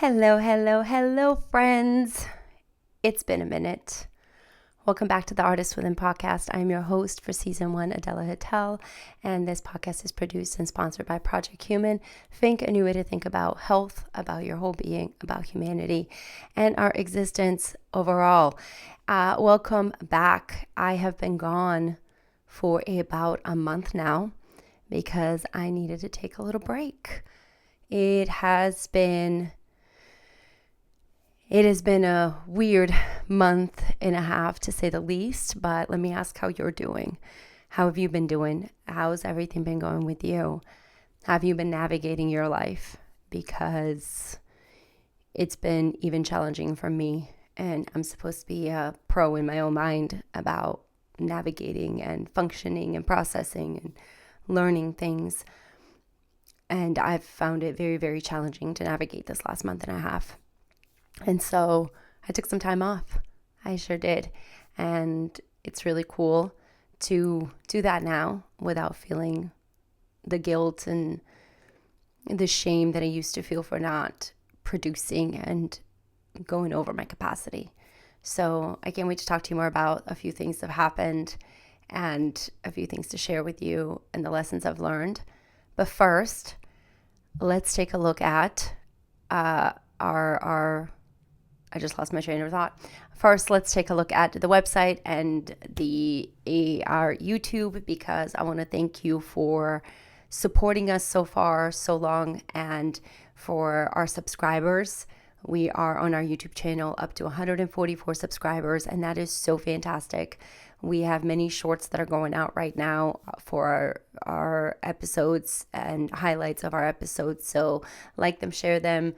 Hello, hello, hello, friends. It's been a minute. Welcome back to the Artist Within podcast. I'm your host for season 1, Adela Hittel, and this podcast is produced and sponsored by Project Human. Think a new way to think about health, about your whole being, about humanity, and our existence overall. Welcome back. I have been gone for about a month now because I needed to take a little break. It has been a weird month and a half, to say the least, but let me ask how you're doing. How have you been doing? How's everything been going with you? Have you been navigating your life? Because it's been even challenging for me, and I'm supposed to be a pro in my own mind about navigating and functioning and processing and learning things. And I've found it very, very challenging to navigate this last month and a half. And so I took some time off. I sure did. And it's really cool to do that now without feeling the guilt and the shame that I used to feel for not producing and going over my capacity. So I can't wait to talk to you more about a few things that have happened and a few things to share with you and the lessons I've learned. But first, let's take a look at I just lost my train of thought. First, let's take a look at the website and our YouTube, because I want to thank you for supporting us so far, so long, and for our subscribers. We are on our YouTube channel up to 144 subscribers, and that is so fantastic. We have many shorts that are going out right now for our episodes and highlights of our episodes. So like them, share them,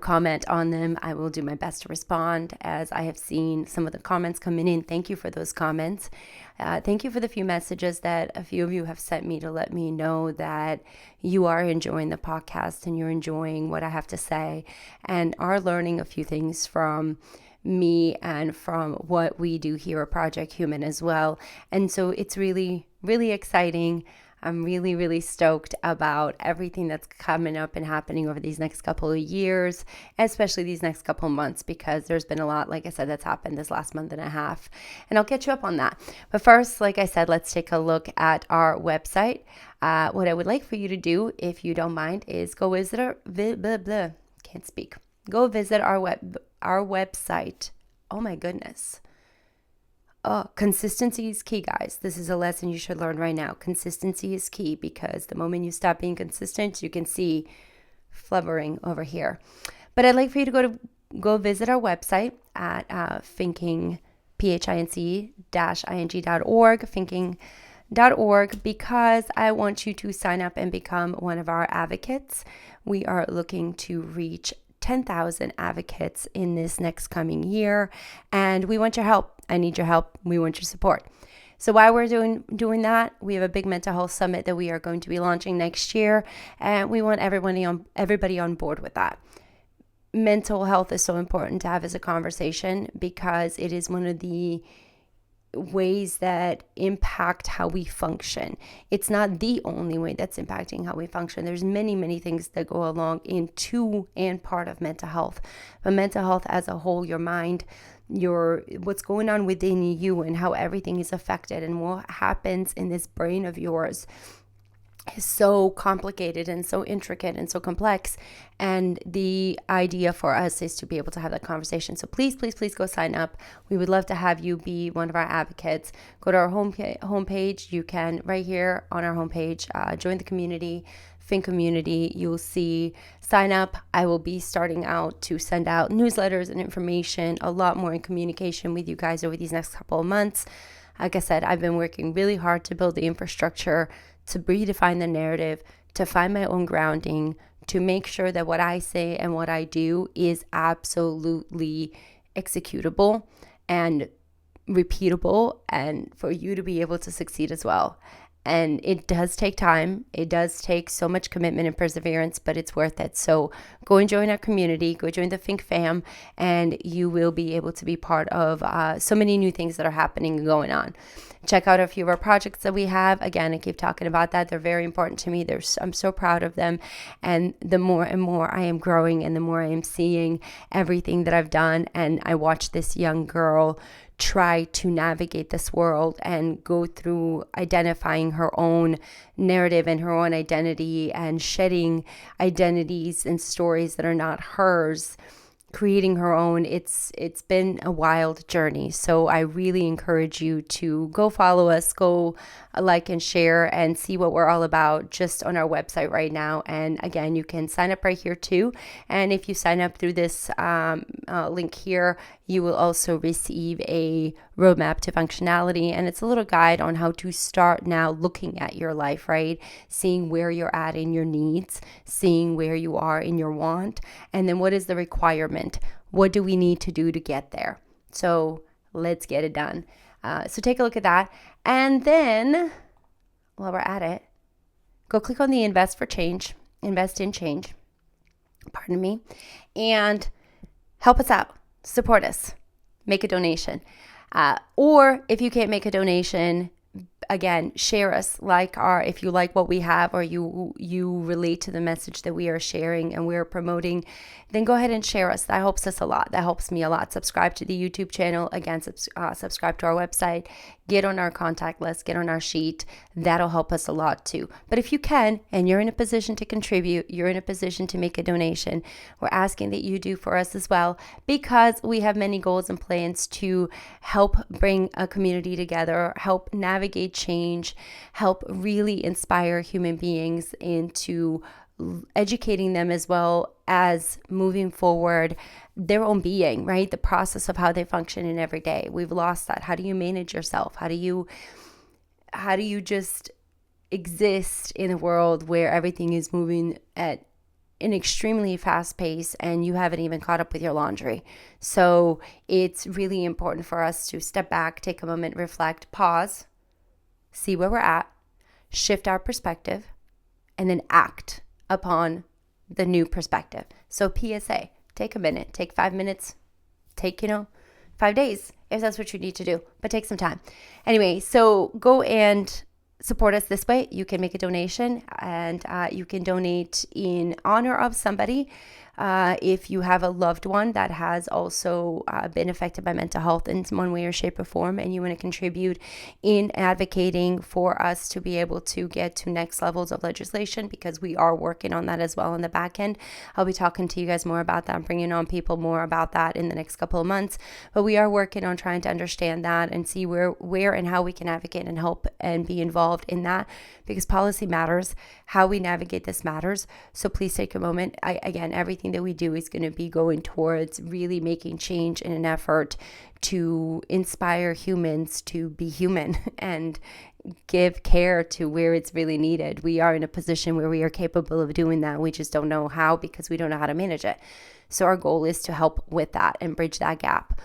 comment on them. I will do my best to respond, as I have seen some of the comments coming in. Thank you for those comments. Thank you for the few messages that a few of you have sent me to let me know that you are enjoying the podcast and you're enjoying what I have to say and are learning a few things from me and from what we do here at Project Human as well. And so it's really, really exciting. I'm really, really stoked about everything that's coming up and happening over these next couple of years, especially these next couple of months, because there's been a lot, like I said, that's happened this last month and a half. And I'll get you up on that. But first, like I said, let's take a look at our website. What I would like for you to do, if you don't mind, is go visit Go visit our website. Oh my goodness. Consistency is key, guys. This is a lesson you should learn right now. Consistency is key, because the moment you stop being consistent, you can see flubbering over here. But I'd like for you to go visit our website at thinking-ing.org, because I want you to sign up and become one of our advocates. We are looking to reach 10,000 advocates in this next coming year, and we want your help. I need your help. We want your support. So while we're doing that, we have a big mental health summit that we are going to be launching next year, and we want everybody on board with that. Mental health is so important to have as a conversation, because it is one of the ways that impact how we function. It's not the only way that's impacting how we function. There's many, many things that go along into and part of mental health. But mental health as a whole, your mind, what's going on within you and how everything is affected and what happens in this brain of yours is so complicated and so intricate and so complex. And the idea for us is to be able to have that conversation. So please, please, please go sign up. We would love to have you be one of our advocates. Go to our homepage. You can, right here on our homepage, join the community, Think Community. You'll see sign up. I will be starting out to send out newsletters and information, a lot more in communication with you guys over these next couple of months. Like I said, I've been working really hard to build the infrastructure, to redefine the narrative, to find my own grounding, to make sure that what I say and what I do is absolutely executable and repeatable, and for you to be able to succeed as well. And it does take time. It does take so much commitment and perseverance, but it's worth it. So go and join our community. Go join the Think Fam, and you will be able to be part of so many new things that are happening and going on. Check out a few of our projects that we have. Again, I keep talking about that. They're very important to me. I'm so proud of them. And the more and more I am growing and the more I am seeing everything that I've done, and I watch this young girl try to navigate this world and go through identifying her own narrative and her own identity and shedding identities and stories that are not hers, creating her own. It's been a wild journey. So I really encourage you to go follow us, go like and share, and see what we're all about just on our website right now. And again, you can sign up right here too. And if you sign up through this link here, you will also receive a roadmap to functionality. And it's a little guide on how to start now looking at your life, right? Seeing where you're at in your needs, seeing where you are in your want, and then what is the requirement? What do we need to do to get there? So let's get it done. So take a look at that. And then while we're at it, go click on the invest in change, pardon me, and help us out, support us, make a donation. Or if you can't make a donation, again, share us, if you like what we have, or you relate to the message that we are sharing and we're promoting, then go ahead and share us. That helps us a lot. That helps me a lot. Subscribe to the YouTube channel. Again, subscribe to our website. Get on our contact list. Get on our sheet. That'll help us a lot too. But if you can, and you're in a position to contribute, you're in a position to make a donation, we're asking that you do for us as well, because we have many goals and plans to help bring a community together, help navigate change, help really inspire human beings into educating them as well as moving forward their own being, right? The process of how they function in every day. We've lost that. How do you manage yourself? How do you just exist in a world where everything is moving at an extremely fast pace and you haven't even caught up with your laundry? So it's really important for us to step back, take a moment, reflect, pause, see where we're at, shift our perspective, and then act upon the new perspective. So PSA, take a minute, take 5 minutes, take, 5 days if that's what you need to do, but take some time. Anyway, so go and support us this way. You can make a donation, and you can donate in honor of somebody. If you have a loved one that has also been affected by mental health in one way or shape or form, and you want to contribute in advocating for us to be able to get to next levels of legislation, because we are working on that as well on the back end. I'll be talking to you guys more about that. I'm bringing on people more about that in the next couple of months, but we are working on trying to understand that and see where and how we can advocate and help and be involved in that, because policy matters. How we navigate this matters. So please take a moment. Again, everything that we do is going to be going towards really making change in an effort to inspire humans to be human and give care to where it's really needed. We are in a position where we are capable of doing that. We just don't know how, because we don't know how to manage it. So our goal is to help with that and bridge that gap.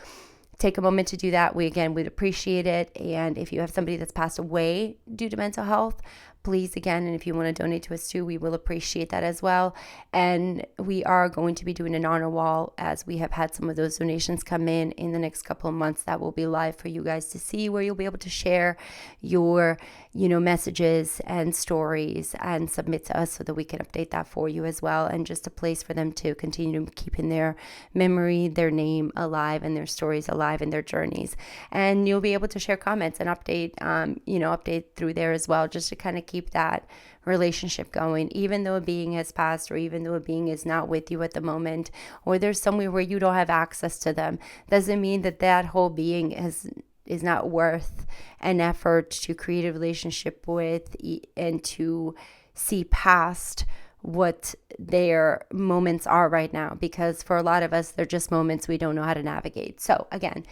Take a moment to do that. We'd appreciate it. And if you have somebody that's passed away due to mental health, please, again, and if you want to donate to us too, we will appreciate that as well. And we are going to be doing an honor wall, as we have had some of those donations come in the next couple of months. That will be live for you guys to see, where you'll be able to share your, messages and stories and submit to us so that we can update that for you as well. And just a place for them to continue keeping their memory, their name alive, and their stories alive, and their journeys. And you'll be able to share comments and update through there as well, just to kind of keep that relationship going. Even though a being has passed, or even though a being is not with you at the moment, or there's somewhere where you don't have access to them, doesn't mean that whole being is not worth an effort to create a relationship with and to see past what their moments are right now. Because for a lot of us, they're just moments we don't know how to navigate. So again,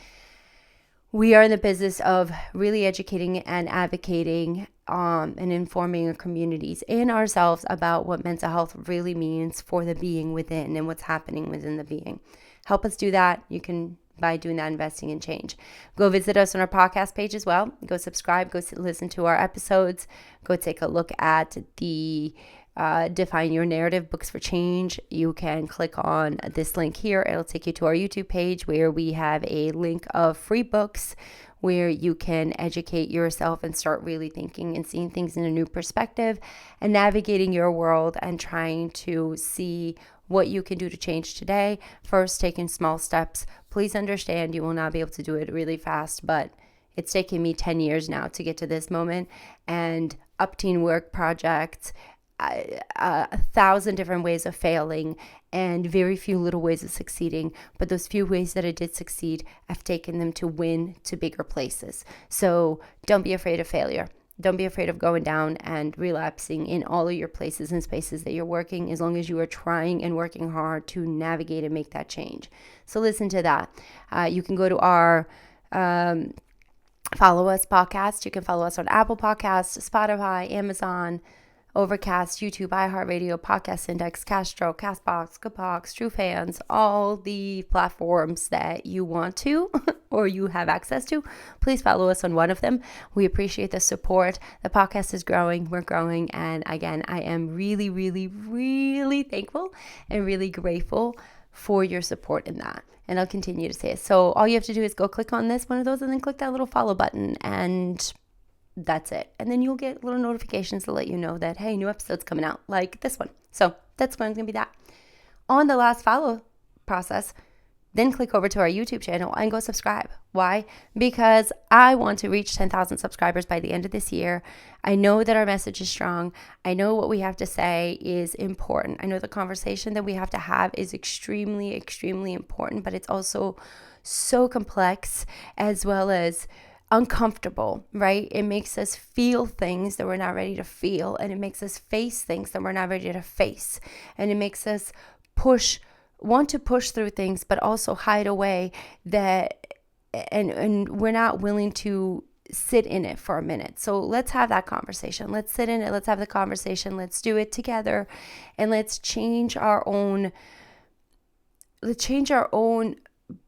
we are in the business of really educating and advocating and informing our communities and ourselves about what mental health really means for the being within and what's happening within the being. Help us do that. You can, by doing that, investing in change. Go visit us on our podcast page as well. Go subscribe. Go listen to our episodes. Go take a look at the Define Your Narrative Books for Change. You can click on this link here. It'll take you to our YouTube page, where we have a link of free books where you can educate yourself and start really thinking and seeing things in a new perspective and navigating your world and trying to see what you can do to change today. First, taking small steps. Please understand you will not be able to do it really fast, but it's taken me 10 years now to get to this moment, and upteen work projects, 1,000 different ways of failing and very few little ways of succeeding. But those few ways that I did succeed, I've taken them to win to bigger places. So don't be afraid of failure. Don't be afraid of going down and relapsing in all of your places and spaces that you're working, as long as you are trying and working hard to navigate and make that change. So listen to that. You can go to our Follow Us podcast. You can follow us on Apple Podcasts, Spotify, Amazon, Overcast, YouTube, iHeartRadio, Podcast Index, Castro, Castbox, Goodbox, True Fans, all the platforms that you want to or you have access to. Please follow us on one of them. We appreciate the support. The podcast is growing. We're growing. And again, I am really, really, really thankful and really grateful for your support in that. And I'll continue to say it. So all you have to do is go click on this, one of those, and then click that little follow button, and that's it. And then you'll get little notifications to let you know that, hey, new episode's coming out, like this one. So that's going to be that. On the last follow process, then click over to our YouTube channel and go subscribe. Why? Because I want to reach 10,000 subscribers by the end of this year. I know that our message is strong. I know what we have to say is important. I know the conversation that we have to have is extremely, extremely important, but it's also so complex as well as uncomfortable, right? It makes us feel things that we're not ready to feel, and it makes us face things that we're not ready to face, and it makes us want to push through things, but also hide away that, and we're not willing to sit in it for a minute. So let's have that conversation. Let's sit in it. Let's have the conversation. Let's do it together, and let's change our own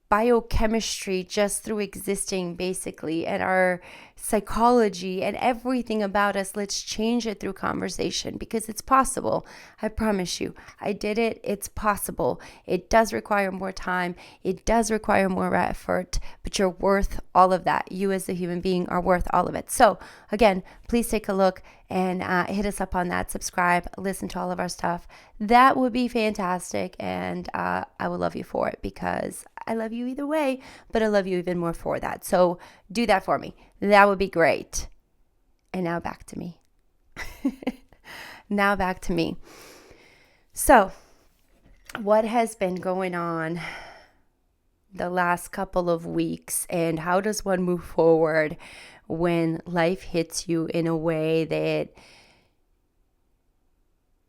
biochemistry just through existing, basically, and our psychology and everything about us. Let's change it through conversation, because it's possible. I promise you, I did it. It's possible. It does require more time. It does require more effort, but you're worth all of that. You as a human being are worth all of it. So again, please take a look and hit us up on that, subscribe, listen to all of our stuff. That would be fantastic, and I would love you for it, because I love you either way, but I love you even more for that. So do that for me. That would be great. And now back to me. So what has been going on the last couple of weeks, and how does one move forward when life hits you in a way that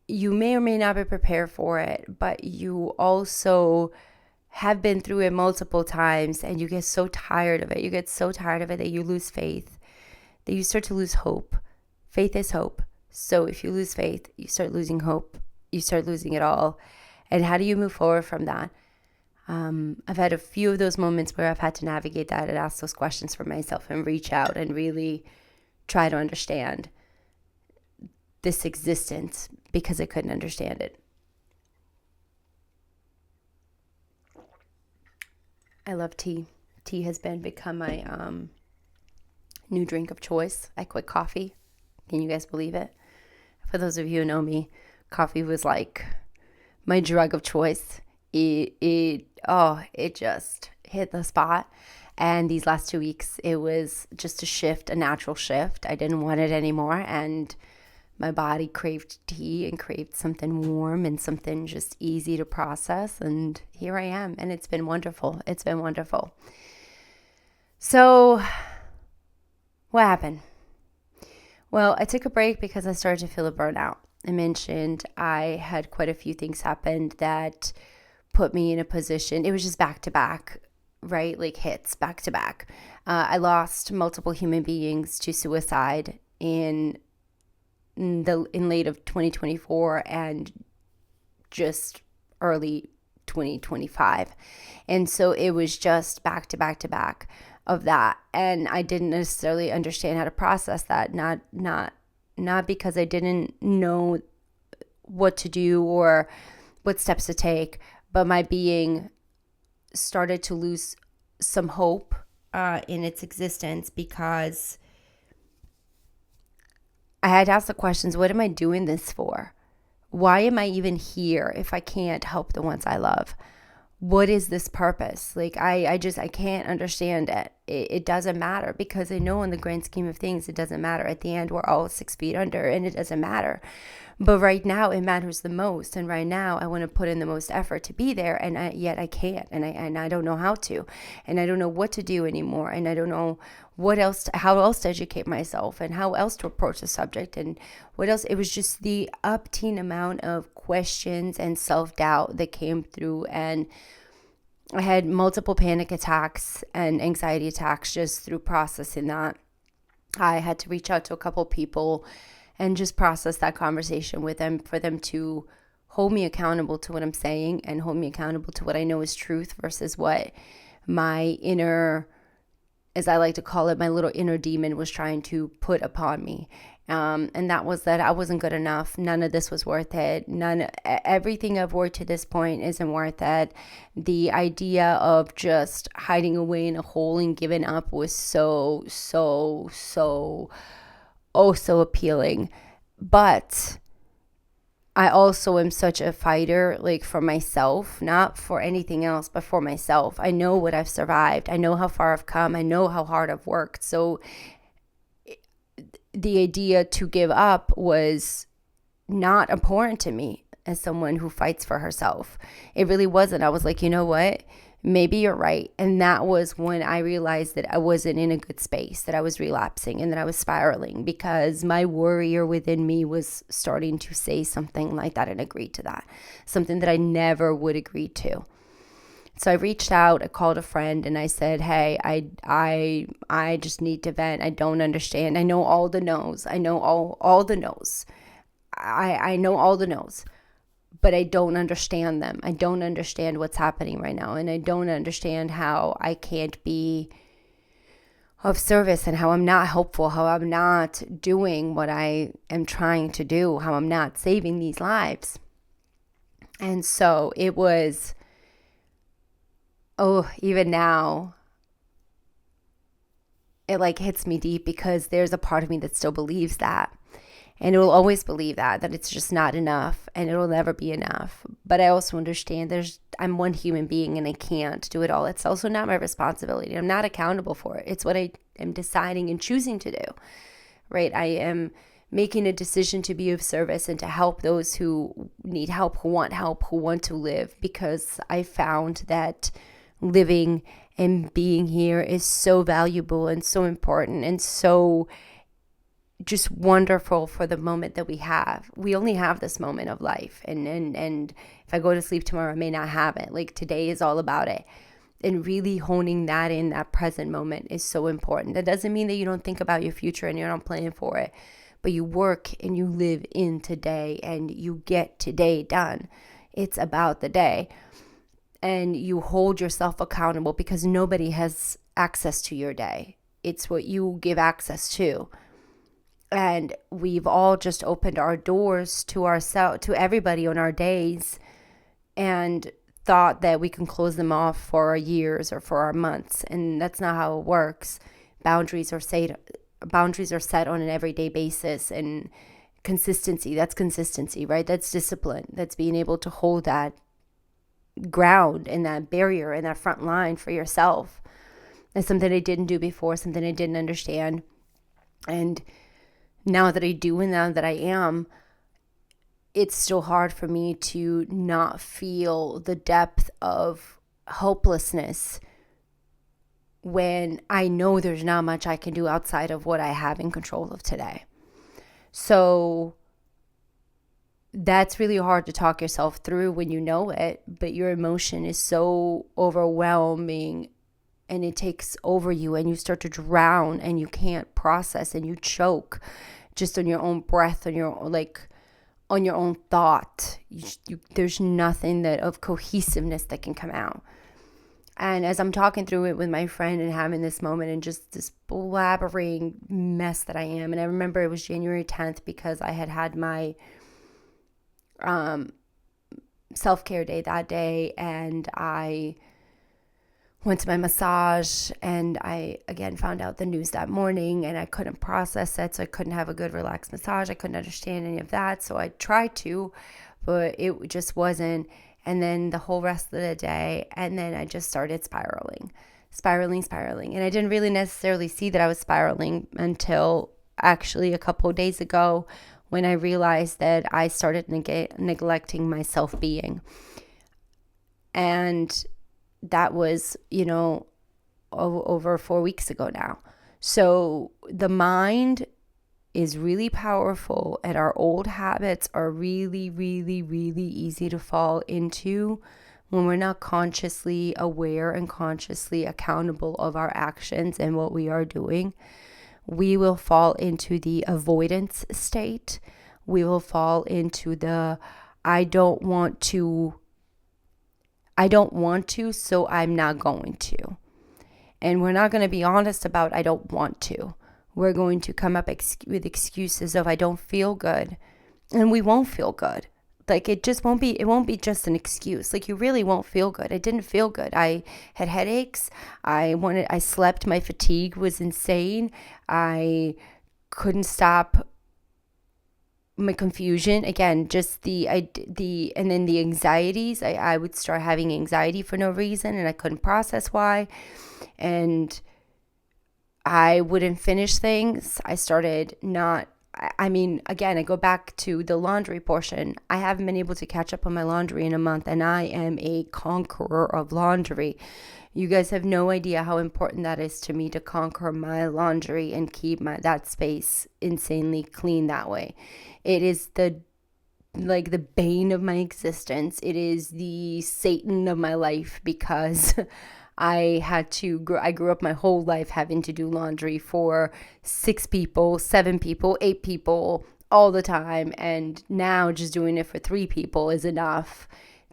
you may or may not be prepared for it, but you also have been through it multiple times, and you get so tired of it. You get so tired of it that you lose faith, that you start to lose hope. Faith is hope. So if you lose faith, you start losing hope. You start losing it all. And how do you move forward from that? I've had a few of those moments where I've had to navigate that and ask those questions for myself and reach out and really try to understand this existence, because I couldn't understand it. I love tea. Tea has become my new drink of choice. I quit coffee. Can you guys believe it? For those of you who know me, coffee was like my drug of choice. It just hit the spot. And these last 2 weeks, it was just a shift, a natural shift. I didn't want it anymore, and my body craved tea and craved something warm and something just easy to process. And here I am. And it's been wonderful. It's been wonderful. So what happened? Well, I took a break because I started to feel a burnout. I mentioned I had quite a few things happen that put me in a position. It was just back to back, right? Like hits back to back. I lost multiple human beings to suicide in late of 2024 and just early 2025. And so it was just back to back to back of that. And I didn't necessarily understand how to process that, not because I didn't know what to do or what steps to take, but my being started to lose some hope in its existence because I had to ask the questions, what am I doing this for? Why am I even here if I can't help the ones I love? What is this purpose? Like, I can't understand it. It doesn't matter, because I know in the grand scheme of things, it doesn't matter. At the end, we're all 6 feet under, and it doesn't matter. But right now, it matters the most. And right now, I want to put in the most effort to be there, and yet I can't, and I don't know how to, and I don't know what to do anymore, and I don't know how else to educate myself, and how else to approach the subject, and what else. It was just the upteen amount of questions and self-doubt that came through, and I had multiple panic attacks and anxiety attacks just through processing that. I had to reach out to a couple people and just process that conversation with them, for them to hold me accountable to what I'm saying and hold me accountable to what I know is truth versus what my inner, as I like to call it, my little inner demon was trying to put upon me. And that was that I wasn't good enough. None of this was worth it. Everything I've worked to this point isn't worth it. The idea of just hiding away in a hole and giving up was so appealing. But I also am such a fighter, like, for myself, not for anything else, but for myself. I know what I've survived. I know how far I've come. I know how hard I've worked. So the idea to give up was not important to me as someone who fights for herself. It really wasn't. I was like, you know what? Maybe you're right. And that was when I realized that I wasn't in a good space, that I was relapsing and that I was spiraling, because my warrior within me was starting to say something like that and agree to that, something that I never would agree to. So I reached out, I called a friend, and I said, hey, I just need to vent. I don't understand. I know all the no's. I know all the no's. I know all the no's, but I don't understand them. I don't understand what's happening right now. And I don't understand how I can't be of service, and how I'm not helpful, how I'm not doing what I am trying to do, how I'm not saving these lives. And so it was, even now, it like hits me deep, because there's a part of me that still believes that. And it will always believe that it's just not enough, and it'll never be enough. But I also understand I'm one human being, and I can't do it all. It's also not my responsibility. I'm not accountable for it. It's what I am deciding and choosing to do, right? I am making a decision to be of service and to help those who need help, who want to live, because I found that living and being here is so valuable and so important and so just wonderful for the moment that we have. We only have this moment of life, and if I go to sleep tomorrow, I may not have it. Like, today is all about it, and really honing that in that present moment is so important. That doesn't mean that you don't think about your future and you're not planning for it, but you work and you live in today and you get today done. It's about the day. And you hold yourself accountable, because nobody has access to your day. It's what you give access to. And we've all just opened our doors to ourselves, to everybody on our days, and thought that we can close them off for our years or for our months. And that's not how it works. Boundaries are set on an everyday basis, and that's consistency, right? That's discipline. That's being able to hold that ground and that barrier and that front line for yourself. That's something I didn't do before, something I didn't understand. And now that I do, and now that I am, it's still hard for me to not feel the depth of hopelessness when I know there's not much I can do outside of what I have in control of today. So that's really hard to talk yourself through when you know it, but your emotion is so overwhelming, and it takes over you, and you start to drown, and you can't process, and you choke just on your own breath, on your own thought. There's nothing of cohesiveness that can come out. And as I'm talking through it with my friend and having this moment and just this blabbering mess that I am, and I remember it was January 10th, because I had my self-care day that day, and I went to my massage, and I again found out the news that morning, and I couldn't process it, so I couldn't have a good relaxed massage. I couldn't understand any of that, so I tried to, but it just wasn't. And then the whole rest of the day, and then I just started spiraling. And I didn't really necessarily see that I was spiraling until actually a couple of days ago, when I realized that I started neglecting my self-being. And that was, over 4 weeks ago now. So the mind is really powerful, and our old habits are really, really, really easy to fall into when we're not consciously aware and consciously accountable of our actions and what we are doing. We will fall into the avoidance state. We will fall into the I don't want to, so I'm not going to. And we're not going to be honest about I don't want to. We're going to come up with excuses of I don't feel good. And we won't feel good. Like it won't be just an excuse. Like you really won't feel good. I didn't feel good. I had headaches. I slept. My fatigue was insane. I couldn't stop. My confusion, again, just and then the anxieties. I would start having anxiety for no reason, and I couldn't process why. And I wouldn't finish things. I started not, again, I go back to the laundry portion. I haven't been able to catch up on my laundry in a month, and I am a conqueror of laundry. You guys have no idea how important that is to me, to conquer my laundry and keep that space insanely clean that way. It is the bane of my existence. It is the Satan of my life, because I grew up my whole life having to do laundry for 6 people, 7 people, 8 people all the time. And now just doing it for 3 people is enough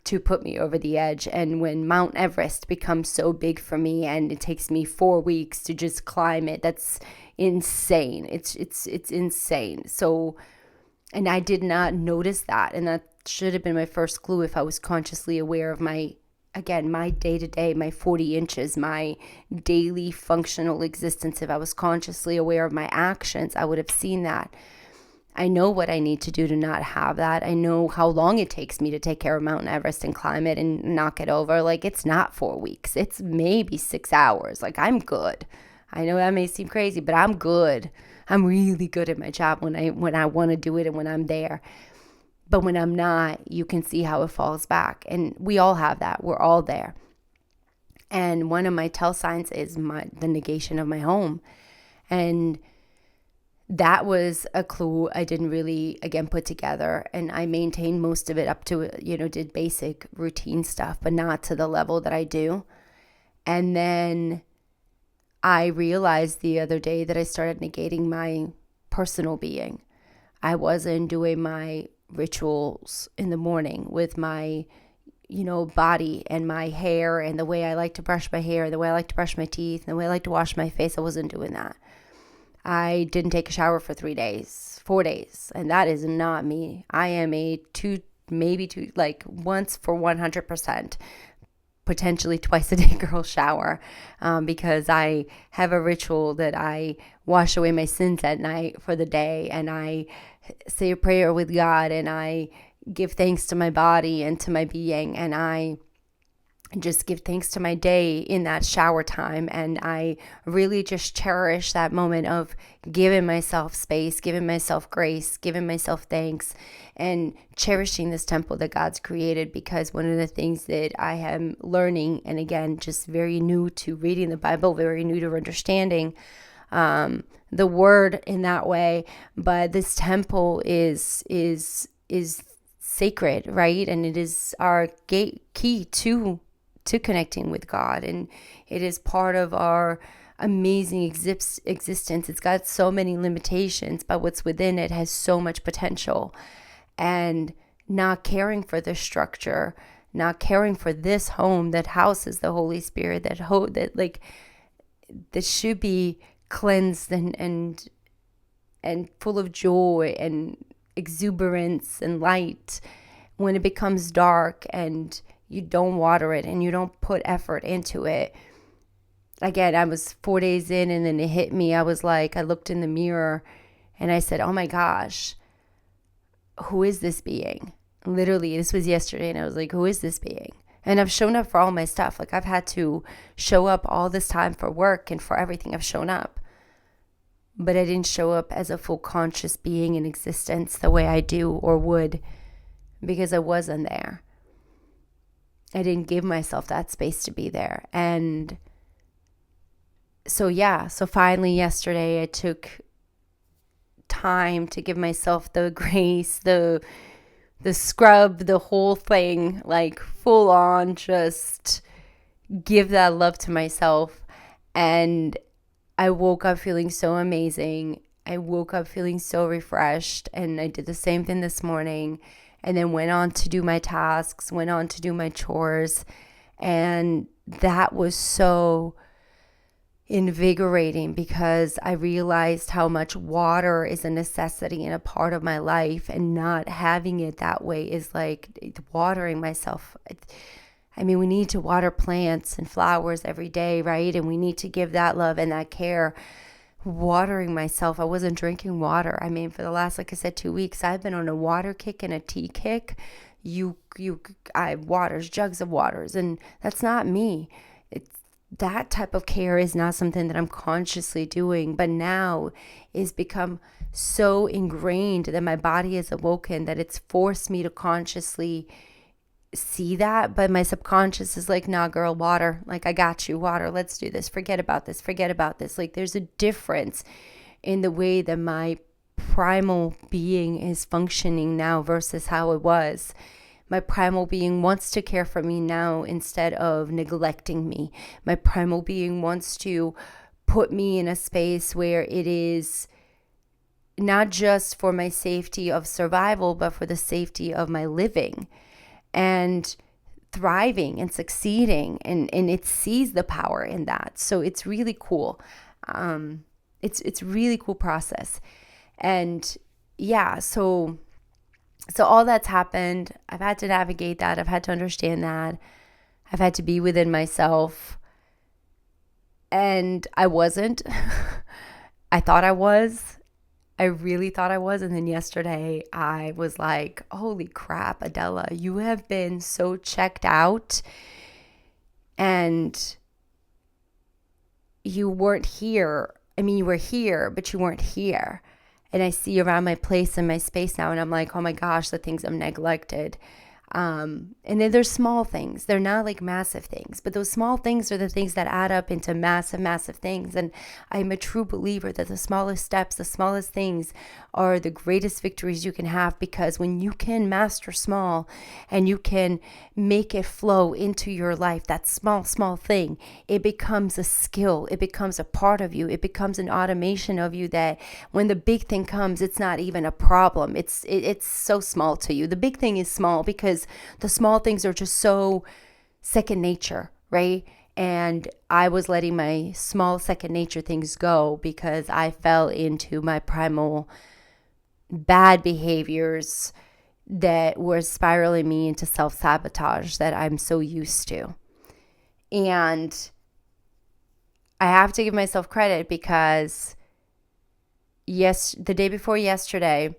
to put me over the edge. And when Mount Everest becomes so big for me and it takes me 4 weeks to just climb it, that's insane. It's insane. So, and I did not notice that. And that should have been my first clue if I was consciously aware of my day-to-day, my 40 inches, my daily functional existence. If I was consciously aware of my actions, I would have seen that. I know what I need to do to not have that. I know how long it takes me to take care of Mount Everest and climb it and knock it over. Like, it's not 4 weeks. It's maybe 6 hours. Like, I'm good. I know that may seem crazy, but I'm good. I'm really good at my job when I want to do it and when I'm there. But when I'm not, you can see how it falls back. And we all have that. We're all there. And one of my tell signs is the negation of my home. And that was a clue I didn't really, again, put together. And I maintained most of it up to, did basic routine stuff, but not to the level that I do. And then I realized the other day that I started negating my personal being. I wasn't doing my rituals in the morning with my, body and my hair and the way I like to brush my hair, the way I like to brush my teeth, and the way I like to wash my face. I wasn't doing that. I didn't take a shower for 4 days, and that is not me. I am a once for 100%. Potentially twice a day girl shower, because I have a ritual that I wash away my sins at night for the day, and I say a prayer with God, and I give thanks to my body and to my being, and I just give thanks to my day in that shower time. And I really just cherish that moment of giving myself space, giving myself grace, giving myself thanks, and cherishing this temple that God's created. Because one of the things that I am learning, and again, just very new to reading the Bible, very new to understanding the word in that way, but this temple is sacred, right? And it is our key to connecting with God, and it is part of our amazing existence. It's got so many limitations, but what's within it has so much potential. And not caring for the structure, not caring for this home that houses the Holy Spirit, that should be cleansed and full of joy and exuberance and light, when it becomes dark and you don't water it and you don't put effort into it, again, I was 4 days in and then it hit me. I was like, I looked in the mirror and I said, oh my gosh, who is this being? Literally, this was yesterday and I was like, who is this being? And I've shown up for all my stuff. Like I've had to show up all this time for work and for everything. I've shown up. But I didn't show up as a full conscious being in existence the way I do or would, because I wasn't there. I didn't give myself that space to be there. And so finally yesterday I took time to give myself the grace, the scrub, the whole thing, like full on, just give that love to myself. And I woke up feeling so amazing. I woke up feeling so refreshed, and I did the same thing this morning, and then went on to do my tasks, went on to do my chores, and that was so invigorating because I realized how much water is a necessity and a part of my life, and not having it that way is like watering myself. I mean, we need to water plants and flowers every day, right? And we need to give that love and that care. Watering myself, I wasn't drinking water. I mean, for the last, like I said, 2 weeks, I've been on a water kick and a tea kick. I waters, jugs of waters, and that's not me. That type of care is not something that I'm consciously doing, but now is become so ingrained that my body is awoken that it's forced me to consciously see that. But my subconscious is like, nah, girl, water. Like, I got you, water. Let's do this. Forget about this. Forget about this. Like, there's a difference in the way that my primal being is functioning now versus how it was. My primal being wants to care for me now instead of neglecting me. My primal being wants to put me in a space where it is not just for my safety of survival, but for the safety of my living and thriving and succeeding. And it sees the power in that. So it's really cool. It's really cool process. And so all that's happened. I've had to navigate that. I've had to understand that. I've had to be within myself. And I wasn't. I thought I was. I really thought I was. And then yesterday I was like, holy crap, Adela, you have been so checked out. And you weren't here. I mean, you were here, but you weren't here. And I see around my place and my space now, and I'm like, oh my gosh, the things I've neglected. And then there's small things. They're not like massive things, but those small things are the things that add up into massive, massive things. And I'm a true believer that the smallest steps, the smallest things are the greatest victories you can have, because when you can master small and you can make it flow into your life, that small, small thing, it becomes a skill. It becomes a part of you. It becomes an automation of you that when the big thing comes, it's not even a problem. It's so small to you. The big thing is small because the small things are just so second nature, right? And I was letting my small second nature things go because I fell into my primal bad behaviors that were spiraling me into self-sabotage that I'm so used to. And I have to give myself credit because the day before yesterday,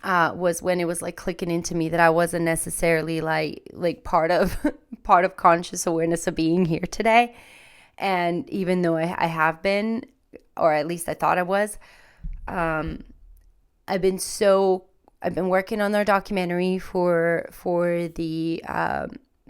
was when it was like clicking into me that I wasn't necessarily like part of conscious awareness of being here today. And even though I have been, or at least I thought I was, I've been working on our documentary for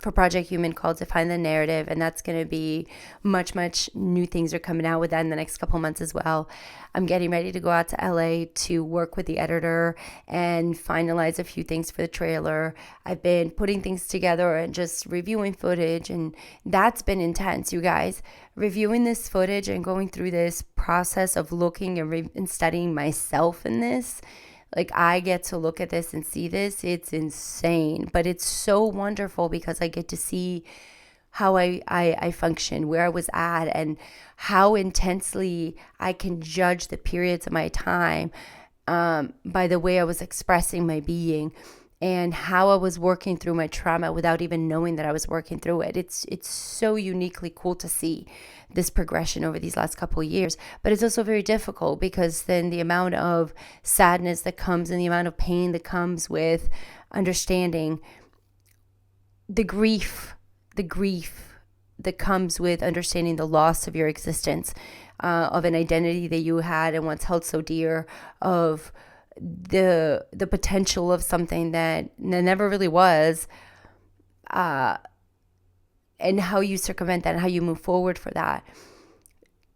Project Human called Define the Narrative, and that's going to be much new things are coming out with that in the next couple months as well. I'm getting ready to go out to LA to work with the editor and finalize a few things for the trailer. I've been putting things together and just reviewing footage, and that's been intense, you guys. Reviewing this footage and going through this process of looking and studying myself in this. Like, I get to look at this and see this. It's insane, but it's so wonderful because I get to see how I function, where I was at, and how intensely I can judge the periods of my time by the way I was expressing my being. and how I was working through my trauma without even knowing that I was working through it. It's so uniquely cool to see this progression over these last couple of years, but it's also very difficult because then the amount of sadness that comes and the amount of pain that comes with understanding the grief that comes with understanding the loss of your existence, of an identity that you had and once held so dear, of the potential of something that never really was, and how you circumvent that and how you move forward for that.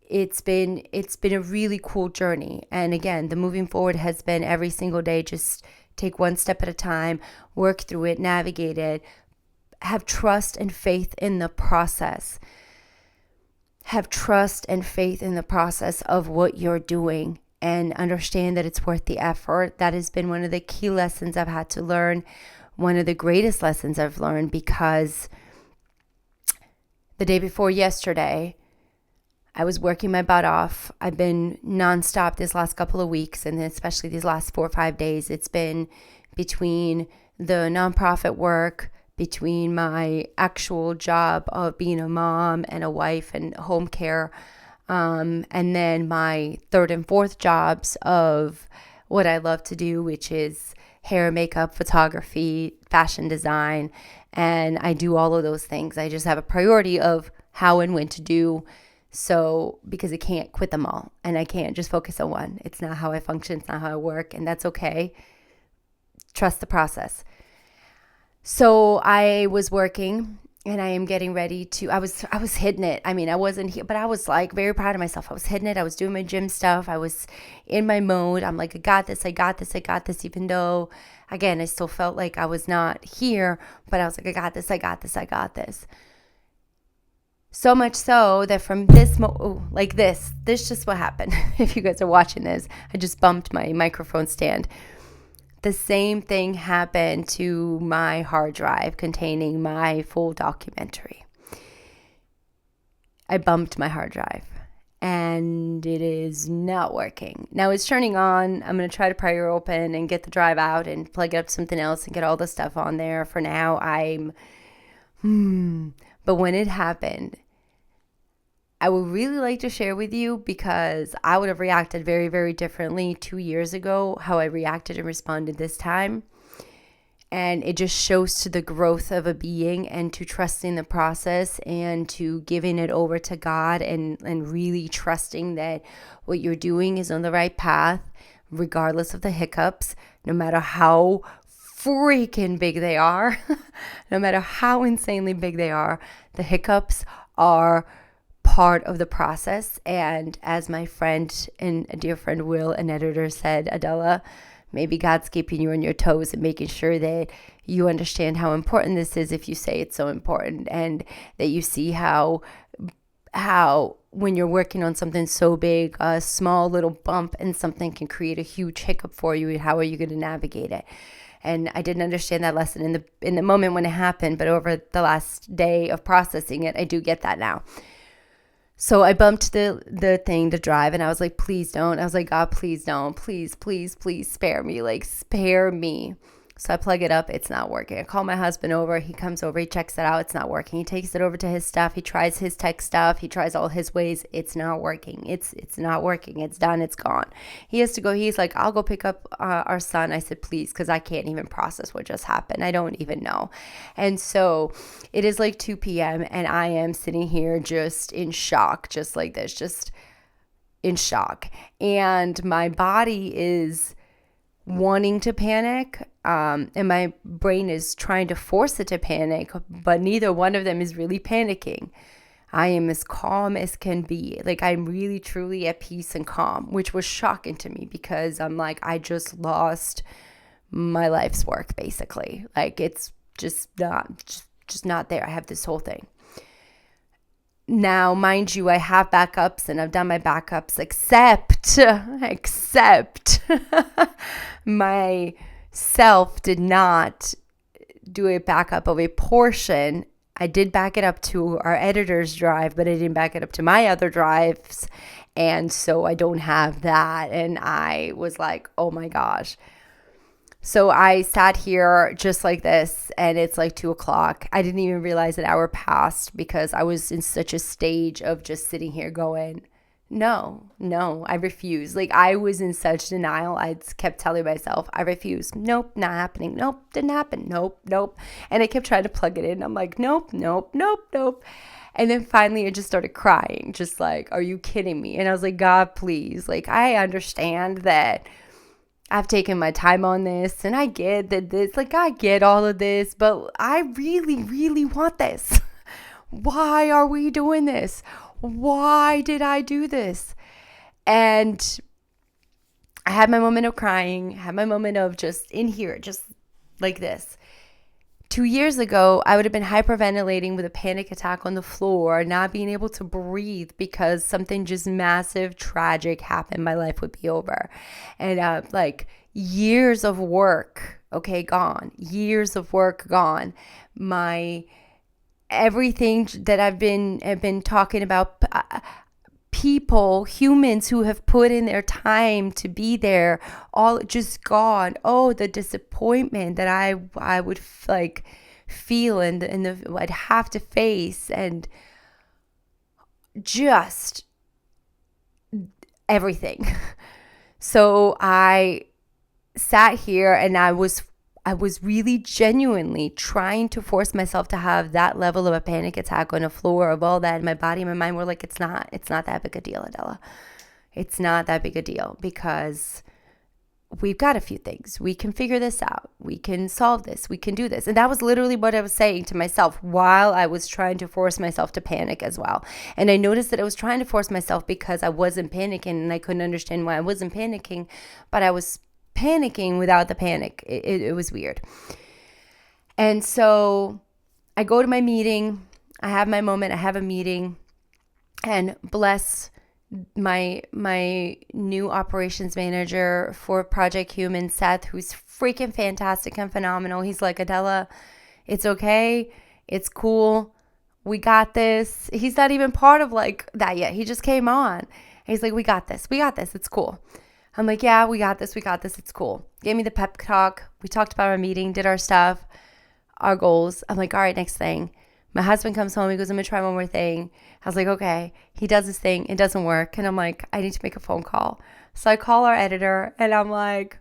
It's been a really cool journey. And again, the moving forward has been every single day, just take one step at a time, work through it, navigate it, have trust and faith in the process. Have trust and faith in the process of what you're doing, and understand that it's worth the effort. That has been one of the key lessons I've had to learn, one of the greatest lessons I've learned, because the day before yesterday, I was working my butt off. I've been nonstop this last couple of weeks, and especially these last 4 or 5 days. It's been between the nonprofit work, between my actual job of being a mom and a wife and home care, and then my third and fourth jobs of what I love to do, which is hair, makeup, photography, fashion design. And I do all of those things. I just have a priority of how and when to do so, because I can't quit them all and I can't just focus on one. It's not how I function. It's not how I work, and that's okay. Trust the process. So I was working, and I am getting ready to, I was hitting it. I mean, I wasn't here, but I was like very proud of myself. I was hitting it. I was doing my gym stuff. I was in my mode. I'm like, I got this, even though, again, I still felt like I was not here, but I was like, I got this. So much so that from this, this just what happened. If you guys are watching this, I just bumped my microphone stand. The same thing happened to my hard drive containing my full documentary. I bumped my hard drive, and it is not working. Now it's turning on. I'm going to try to pry it open and get the drive out and plug it up to something else and get all the stuff on there. For now, but when it happened, I would really like to share with you, because I would have reacted very, very differently 2 years ago, how I reacted and responded this time. And it just shows to the growth of a being, and to trusting the process, and to giving it over to God, and really trusting that what you're doing is on the right path, regardless of the hiccups, no matter how freaking big they are, no matter how insanely big they are, the hiccups are part of the process. And as my friend and a dear friend Will, an editor, said, Adela, maybe God's keeping you on your toes and making sure that you understand how important this is if you say it's so important, and that you see how when you're working on something so big, a small little bump in something can create a huge hiccup for you, and how are you going to navigate it? And I didn't understand that lesson in the moment when it happened, but over the last day of processing it, I do get that now. So I bumped the drive, and I was like, please don't. I was like, God, please don't. Please, please, please spare me. Like, spare me. So I plug it up. It's not working. I call my husband over. He comes over. He checks it out. It's not working. He takes it over to his stuff. He tries his tech stuff. He tries all his ways. It's not working. It's not working. It's done. It's gone. He has to go. He's like, I'll go pick up our son. I said, please, because I can't even process what just happened. I don't even know. And so it is like 2 p.m. and I am sitting here just in shock, just like this, just in shock. And my body is wanting to panic, and my brain is trying to force it to panic, but neither one of them is really panicking. I am as calm as can be. Like, I'm really truly at peace and calm, which was shocking to me, because I'm like, I just lost my life's work, basically. Like, it's just not there. I have this whole thing. Now, mind you, I have backups, and I've done my backups, except my self did not do a backup of a portion. I did back it up to our editor's drive, but I didn't back it up to my other drives. And so I don't have that. And I was like, oh my gosh. So I sat here just like this, and it's like 2 o'clock. I didn't even realize an hour passed because I was in such a stage of just sitting here going, no, I refuse. Like, I was in such denial. I kept telling myself, I refuse. Nope, not happening. Nope, didn't happen. Nope. And I kept trying to plug it in. I'm like, nope. And then finally I just started crying, just like, are you kidding me? And I was like, God, please. Like, I understand that I've taken my time on this, and I get that I get all of this, but I really, really want this. Why are we doing this? Why did I do this? And I had my moment of crying, had my moment of just in here, just like this. 2 years ago, I would have been hyperventilating with a panic attack on the floor, not being able to breathe because something just massive, tragic happened. My life would be over. And years of work, gone. Years of work gone. My everything that I've been talking about, people, humans who have put in their time to be there, all just gone. Oh, the disappointment that I would feel and I'd have to face, and just everything. So I sat here, and I was really genuinely trying to force myself to have that level of a panic attack on the floor of all that. And my body and my mind were like, it's not that big a deal, Adela. It's not that big a deal, because we've got a few things. We can figure this out. We can solve this. We can do this. And that was literally what I was saying to myself while I was trying to force myself to panic as well. And I noticed that I was trying to force myself because I wasn't panicking, and I couldn't understand why I wasn't panicking, but I was panicking without the panic. It was weird. And so I go to my meeting. I have my moment. I have a meeting, and bless my new operations manager for Project Human, Seth, who's freaking fantastic and phenomenal. He's like, Adela, it's okay. It's cool. We got this. He's not even part of that yet. He just came on. He's like, we got this. It's cool. I'm like, yeah, we got this. It's cool. Gave me the pep talk. We talked about our meeting, did our stuff, our goals. I'm like, all right, next thing. My husband comes home. He goes, I'm going to try one more thing. I was like, okay. He does his thing. It doesn't work. And I'm like, I need to make a phone call. So I call our editor, and I'm like,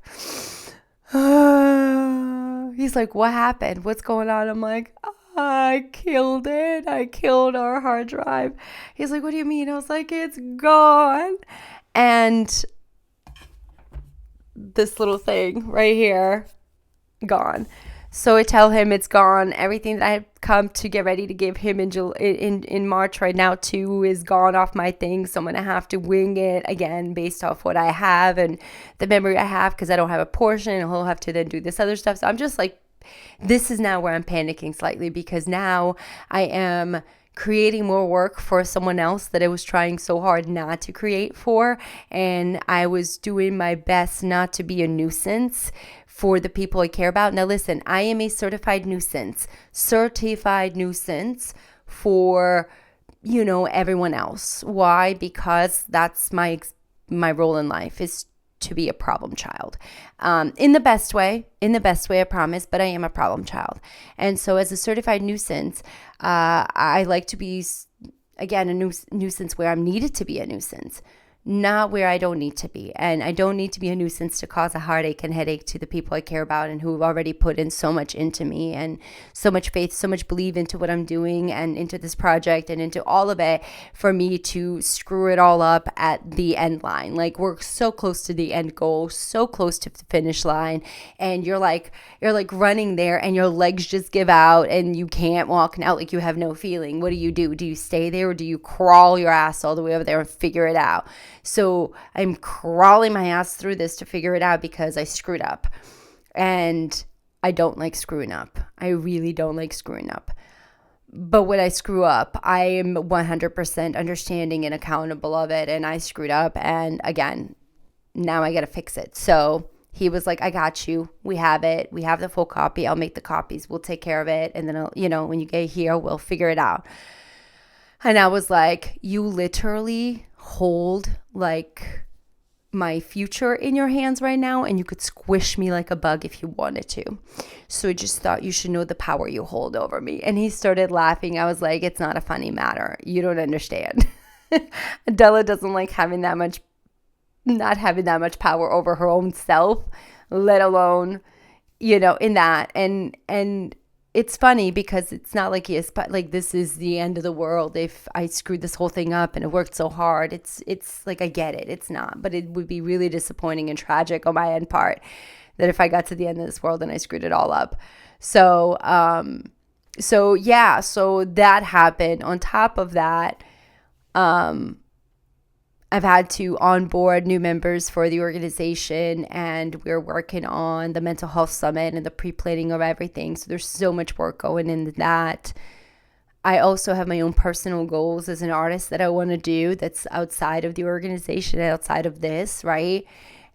he's like, what happened? What's going on? I'm like, I killed it. I killed our hard drive. He's like, what do you mean? I was like, it's gone. And this little thing right here, gone. So I tell him it's gone. Everything that I had come to get ready to give him in March right now too is gone off my thing. So I'm going to have to wing it again based off what I have and the memory I have, because I don't have a portion, and he'll have to then do this other stuff. So I'm just like, this is now where I'm panicking slightly, because now I am creating more work for someone else that I was trying so hard not to create for. And I was doing my best not to be a nuisance for the people I care about. Now listen, I am a certified nuisance for, everyone else. Why? Because that's my role in life, is to be a problem child, in the best way, I promise, but I am a problem child. And so as a certified nuisance, I like to be, again, a nuisance where I'm needed to be a nuisance, not where I don't need to be. And I don't need to be a nuisance to cause a heartache and headache to the people I care about and who have already put in so much into me and so much faith, so much belief into what I'm doing and into this project and into all of it, for me to screw it all up at the end line. Like, we're so close to the end goal, so close to the finish line, and you're like running there and your legs just give out and you can't walk out, like you have no feeling. What do? Do you stay there, or do you crawl your ass all the way over there and figure it out? So I'm crawling my ass through this to figure it out because I screwed up. And I don't like screwing up. I really don't like screwing up. But when I screw up, I am 100% understanding and accountable of it. And I screwed up. And again, now I got to fix it. So he was like, I got you. We have it. We have the full copy. I'll make the copies. We'll take care of it. And then, when you get here, we'll figure it out. And I was like, you literally hold my future in your hands right now, and you could squish me like a bug if you wanted to. So I just thought you should know the power you hold over me. And he started laughing. I was like, it's not a funny matter. You don't understand. Adela doesn't like not having that much power over her own self, let alone, in that. And it's funny because it's not like like this is the end of the world if I screwed this whole thing up and it worked so hard. It's like, I get it. It's not, but it would be really disappointing and tragic on my end part that if I got to the end of this world and I screwed it all up. So that happened. On top of that, I've had to onboard new members for the organization, and we're working on the mental health summit and the pre-planning of everything. So there's so much work going into that. I also have my own personal goals as an artist that I want to do that's outside of the organization, outside of this, right?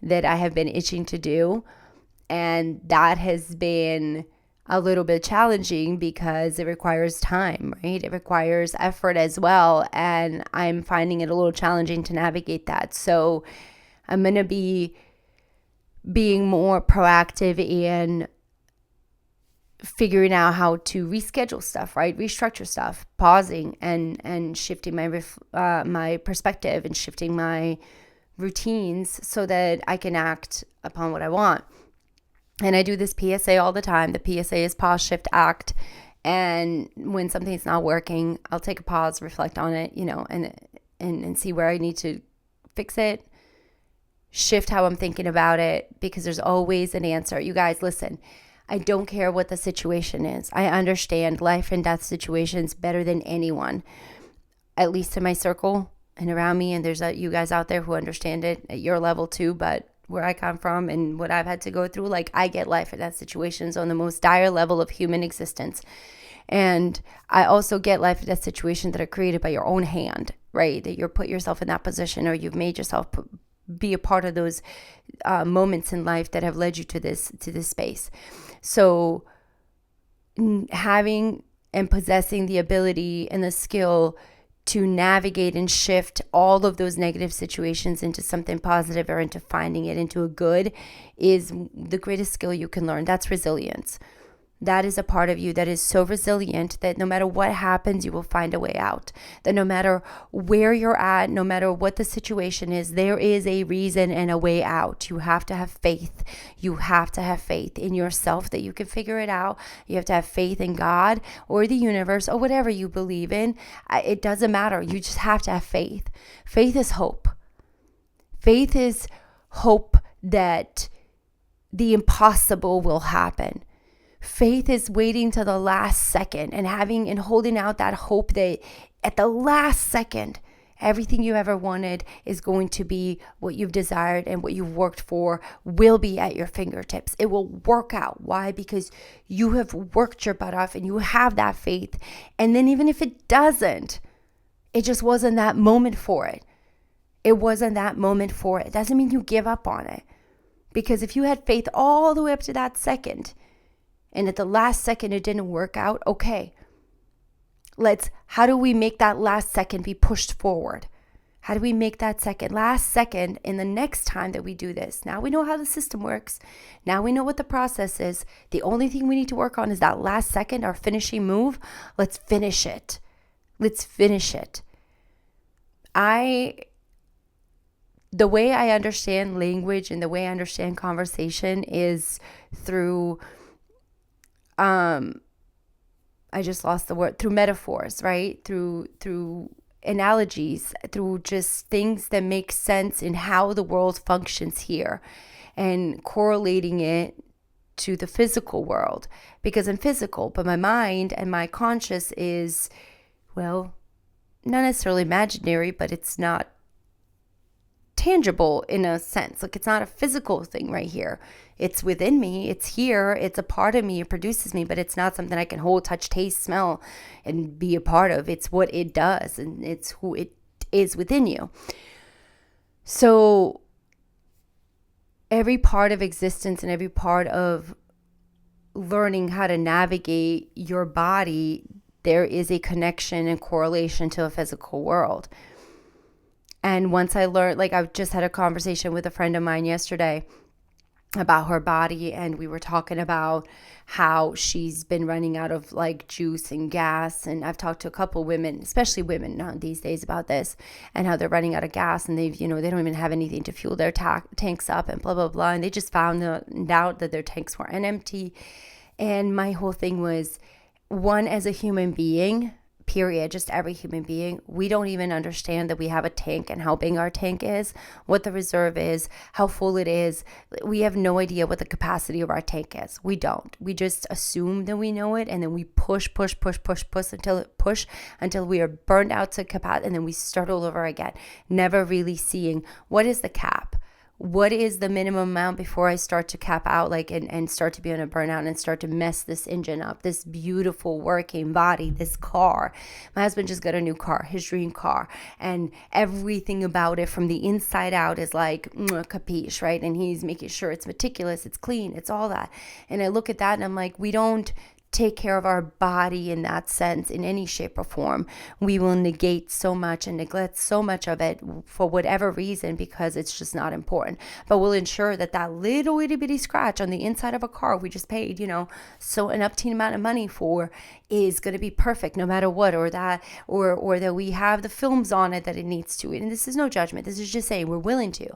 That I have been itching to do. And that has been a little bit challenging because it requires time, right? It requires effort as well. And I'm finding it a little challenging to navigate that. So I'm going to be being more proactive in figuring out how to reschedule stuff, right? Restructure stuff, pausing and shifting my perspective and shifting my routines so that I can act upon what I want. And I do this PSA all the time. The PSA is pause, shift, act. And when something's not working, I'll take a pause, reflect on it, and see where I need to fix it, shift how I'm thinking about it, because there's always an answer. You guys, listen, I don't care what the situation is. I understand life and death situations better than anyone, at least in my circle and around me. And there's you guys out there who understand it at your level too, but where I come from and what I've had to go through, like, I get life and death situations on the most dire level of human existence. And I also get life and death situations that are created by your own hand, right? That you're put yourself in that position, or you've made yourself be a part of those moments in life that have led you to this space. So having and possessing the ability and the skill to navigate and shift all of those negative situations into something positive, or into finding it into a good, is the greatest skill you can learn. That's resilience. That is a part of you that is so resilient that no matter what happens, you will find a way out. That no matter where you're at, no matter what the situation is, there is a reason and a way out. You have to have faith. You have to have faith in yourself that you can figure it out. You have to have faith in God or the universe or whatever you believe in. It doesn't matter. You just have to have faith. Faith is hope. Faith is hope that the impossible will happen. Faith is waiting to the last second and holding out that hope that at the last second, everything you ever wanted is going to be what you've desired, and what you've worked for will be at your fingertips. It will work out. Why? Because you have worked your butt off and you have that faith. And then even if it doesn't, it just wasn't that moment for it. It wasn't that moment for it. Doesn't mean you give up on it. Because if you had faith all the way up to that second, and at the last second it didn't work out, okay, how do we make that last second be pushed forward? How do we make that last second in the next time that we do this? Now we know how the system works. Now we know what the process is. The only thing we need to work on is that last second, our finishing move. Let's finish it. Let's finish it. The way I understand language and the way I understand conversation is through I just lost the word, through metaphors, right? Through analogies, through just things that make sense in how the world functions here, and correlating it to the physical world, because I'm physical, but my mind and my conscious is, well, not necessarily imaginary, but it's not tangible in a sense. Like, it's not a physical thing right here. It's within me. It's here. It's a part of me. It produces me, but it's not something I can hold, touch, taste, smell, and be a part of. It's what it does, and it's who it is within you. So every part of existence and every part of learning how to navigate your body, there is a connection and correlation to a physical world. And once I learned, like I just had a conversation with a friend of mine yesterday about her body, and we were talking about how she's been running out of like juice and gas. And I've talked to a couple women, especially women now these days, about this, and how they're running out of gas, and they've, they don't even have anything to fuel their tanks up, and blah blah blah. And they just found out that their tanks were empty. And my whole thing was, one, as a human being, period, just every human being, we don't even understand that we have a tank and how big our tank is, what the reserve is, how full it is. We have no idea what the capacity of our tank is. We don't. We just assume that we know it, and then we push until we are burned out to capacity, and then we start all over again, never really seeing what is the cap. What is the minimum amount before I start to cap out, like, and start to be on a burnout and start to mess this engine up, this beautiful working body, this car. My husband just got a new car, his dream car, and everything about it from the inside out is like, capiche, right? And he's making sure it's meticulous, it's clean, it's all that. And I look at that and I'm like, we don't take care of our body in that sense in any shape or form. We will negate so much and neglect so much of it for whatever reason, because it's just not important. But we'll ensure that that little itty bitty scratch on the inside of a car we just paid, so an upteen amount of money for, is going to be perfect no matter what, or that we have the films on it that it needs to. And this is no judgment. This is just saying we're willing to.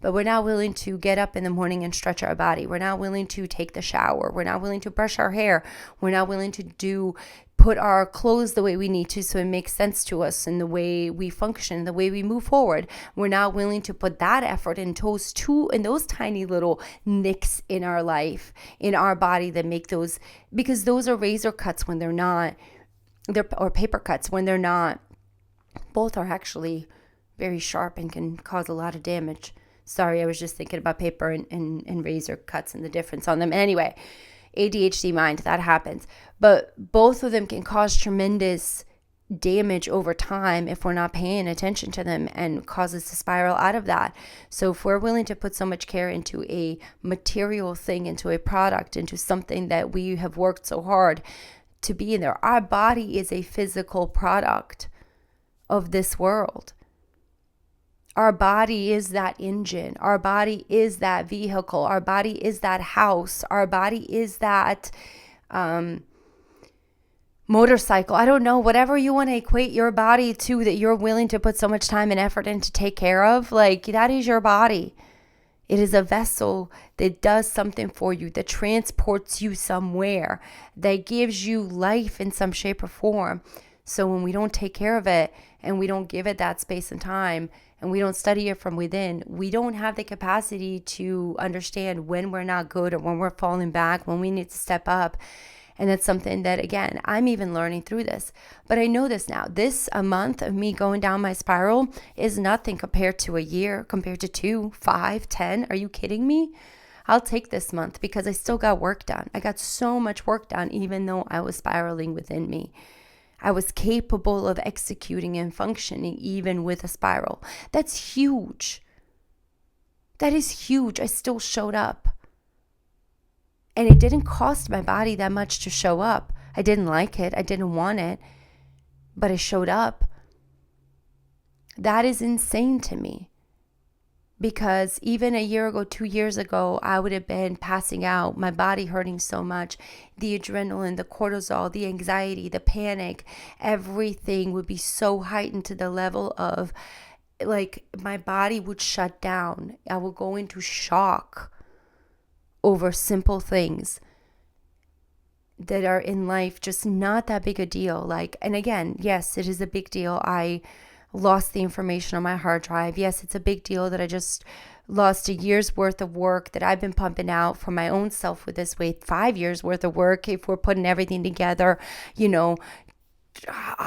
But we're not willing to get up in the morning and stretch our body. We're not willing to take the shower. We're not willing to brush our hair. We're not willing to put our clothes the way we need to, so it makes sense to us in the way we function, the way we move forward. We're not willing to put that effort in those tiny little nicks in our life, in our body, that make those, because those are razor cuts when they're not, or paper cuts when they're not. Both are actually very sharp and can cause a lot of damage. Sorry, I was just thinking about paper and razor cuts and the difference on them. Anyway, ADHD mind, that happens. But both of them can cause tremendous damage over time if we're not paying attention to them, and cause us to spiral out of that. So if we're willing to put so much care into a material thing, into a product, into something that we have worked so hard to be in there, our body is a physical product of this world. Our body is that engine. Our body is that vehicle. Our body is that house. Our body is that motorcycle. I don't know, whatever you want to equate your body to, that you're willing to put so much time and effort in to take care of, like, that is your body. It is a vessel that does something for you, that transports you somewhere, that gives you life in some shape or form. So when we don't take care of it, and we don't give it that space and time, and we don't study it from within, we don't have the capacity to understand when we're not good, or when we're falling back, when we need to step up. And that's something that, again, I'm even learning through this. But I know this now. A month of me going down my spiral is nothing compared to a year, compared to 2, 5, 10. Are you kidding me? I'll take this month, because I still got work done. I got so much work done, even though I was spiraling within me. I was capable of executing and functioning even with a spiral. That's huge. That is huge. I still showed up. And it didn't cost my body that much to show up. I didn't like it. I didn't want it. But I showed up. That is insane to me. Because even a year ago, 2 years ago, I would have been passing out, my body hurting so much, the adrenaline, the cortisol, the anxiety, the panic, everything would be so heightened to the level of, like, my body would shut down. I would go into shock over simple things that are in life just not that big a deal. Like, and again, yes, it is a big deal. I lost the information on my hard drive. Yes, it's a big deal that I just lost a year's worth of work that I've been pumping out for my own self with this weight, 5 years worth of work. If we're putting everything together,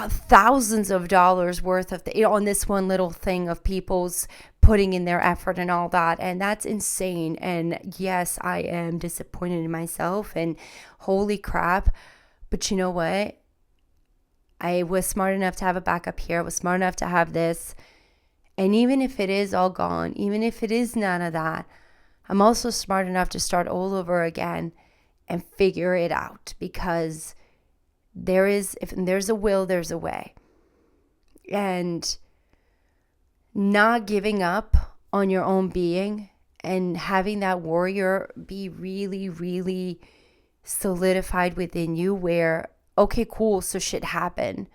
thousands of dollars worth of on this one little thing of people's putting in their effort and all that. And that's insane. And yes, I am disappointed in myself, and holy crap. But you know what? I was smart enough to have a backup here. I was smart enough to have this. And even if it is all gone, even if it is none of that, I'm also smart enough to start all over again and figure it out. Because if there's a will, there's a way. And not giving up on your own being and having that warrior be really, really solidified within you where, okay, cool, so shit happened.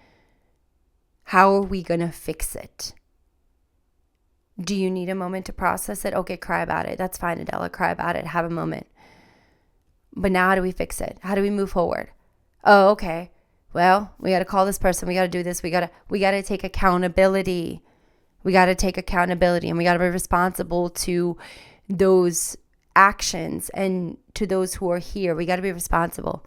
How are we going to fix it? Do you need a moment to process it? Okay, cry about it. That's fine, Adela. Cry about it. Have a moment. But now how do we fix it? How do we move forward? Oh, okay. Well, we got to call this person. We got to do this. We got to take accountability. We got to take accountability, and we got to be responsible to those actions and to those who are here. We got to be responsible.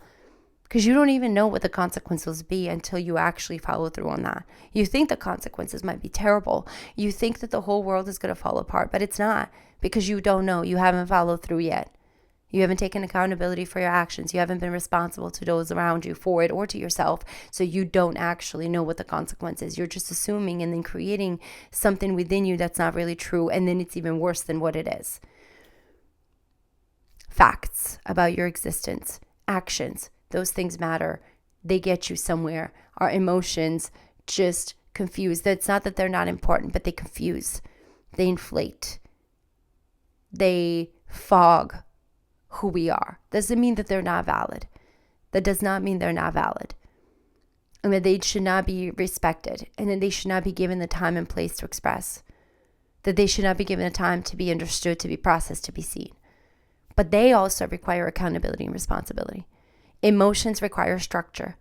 Because you don't even know what the consequences will be until you actually follow through on that. You think the consequences might be terrible. You think that the whole world is going to fall apart, but it's not, because you don't know. You haven't followed through yet. You haven't taken accountability for your actions. You haven't been responsible to those around you for it or to yourself. So you don't actually know what the consequence is. You're just assuming and then creating something within you that's not really true. And then it's even worse than what it is. Facts about your existence, actions. Those things matter. They get you somewhere. Our emotions just confuse. It's not that they're not important, but they confuse. They inflate. They fog who we are. Doesn't mean that they're not valid. That does not mean they're not valid. And that they should not be respected. And that they should not be given the time and place to express. That they should not be given the time to be understood, to be processed, to be seen. But they also require accountability and responsibility. Emotions require structure.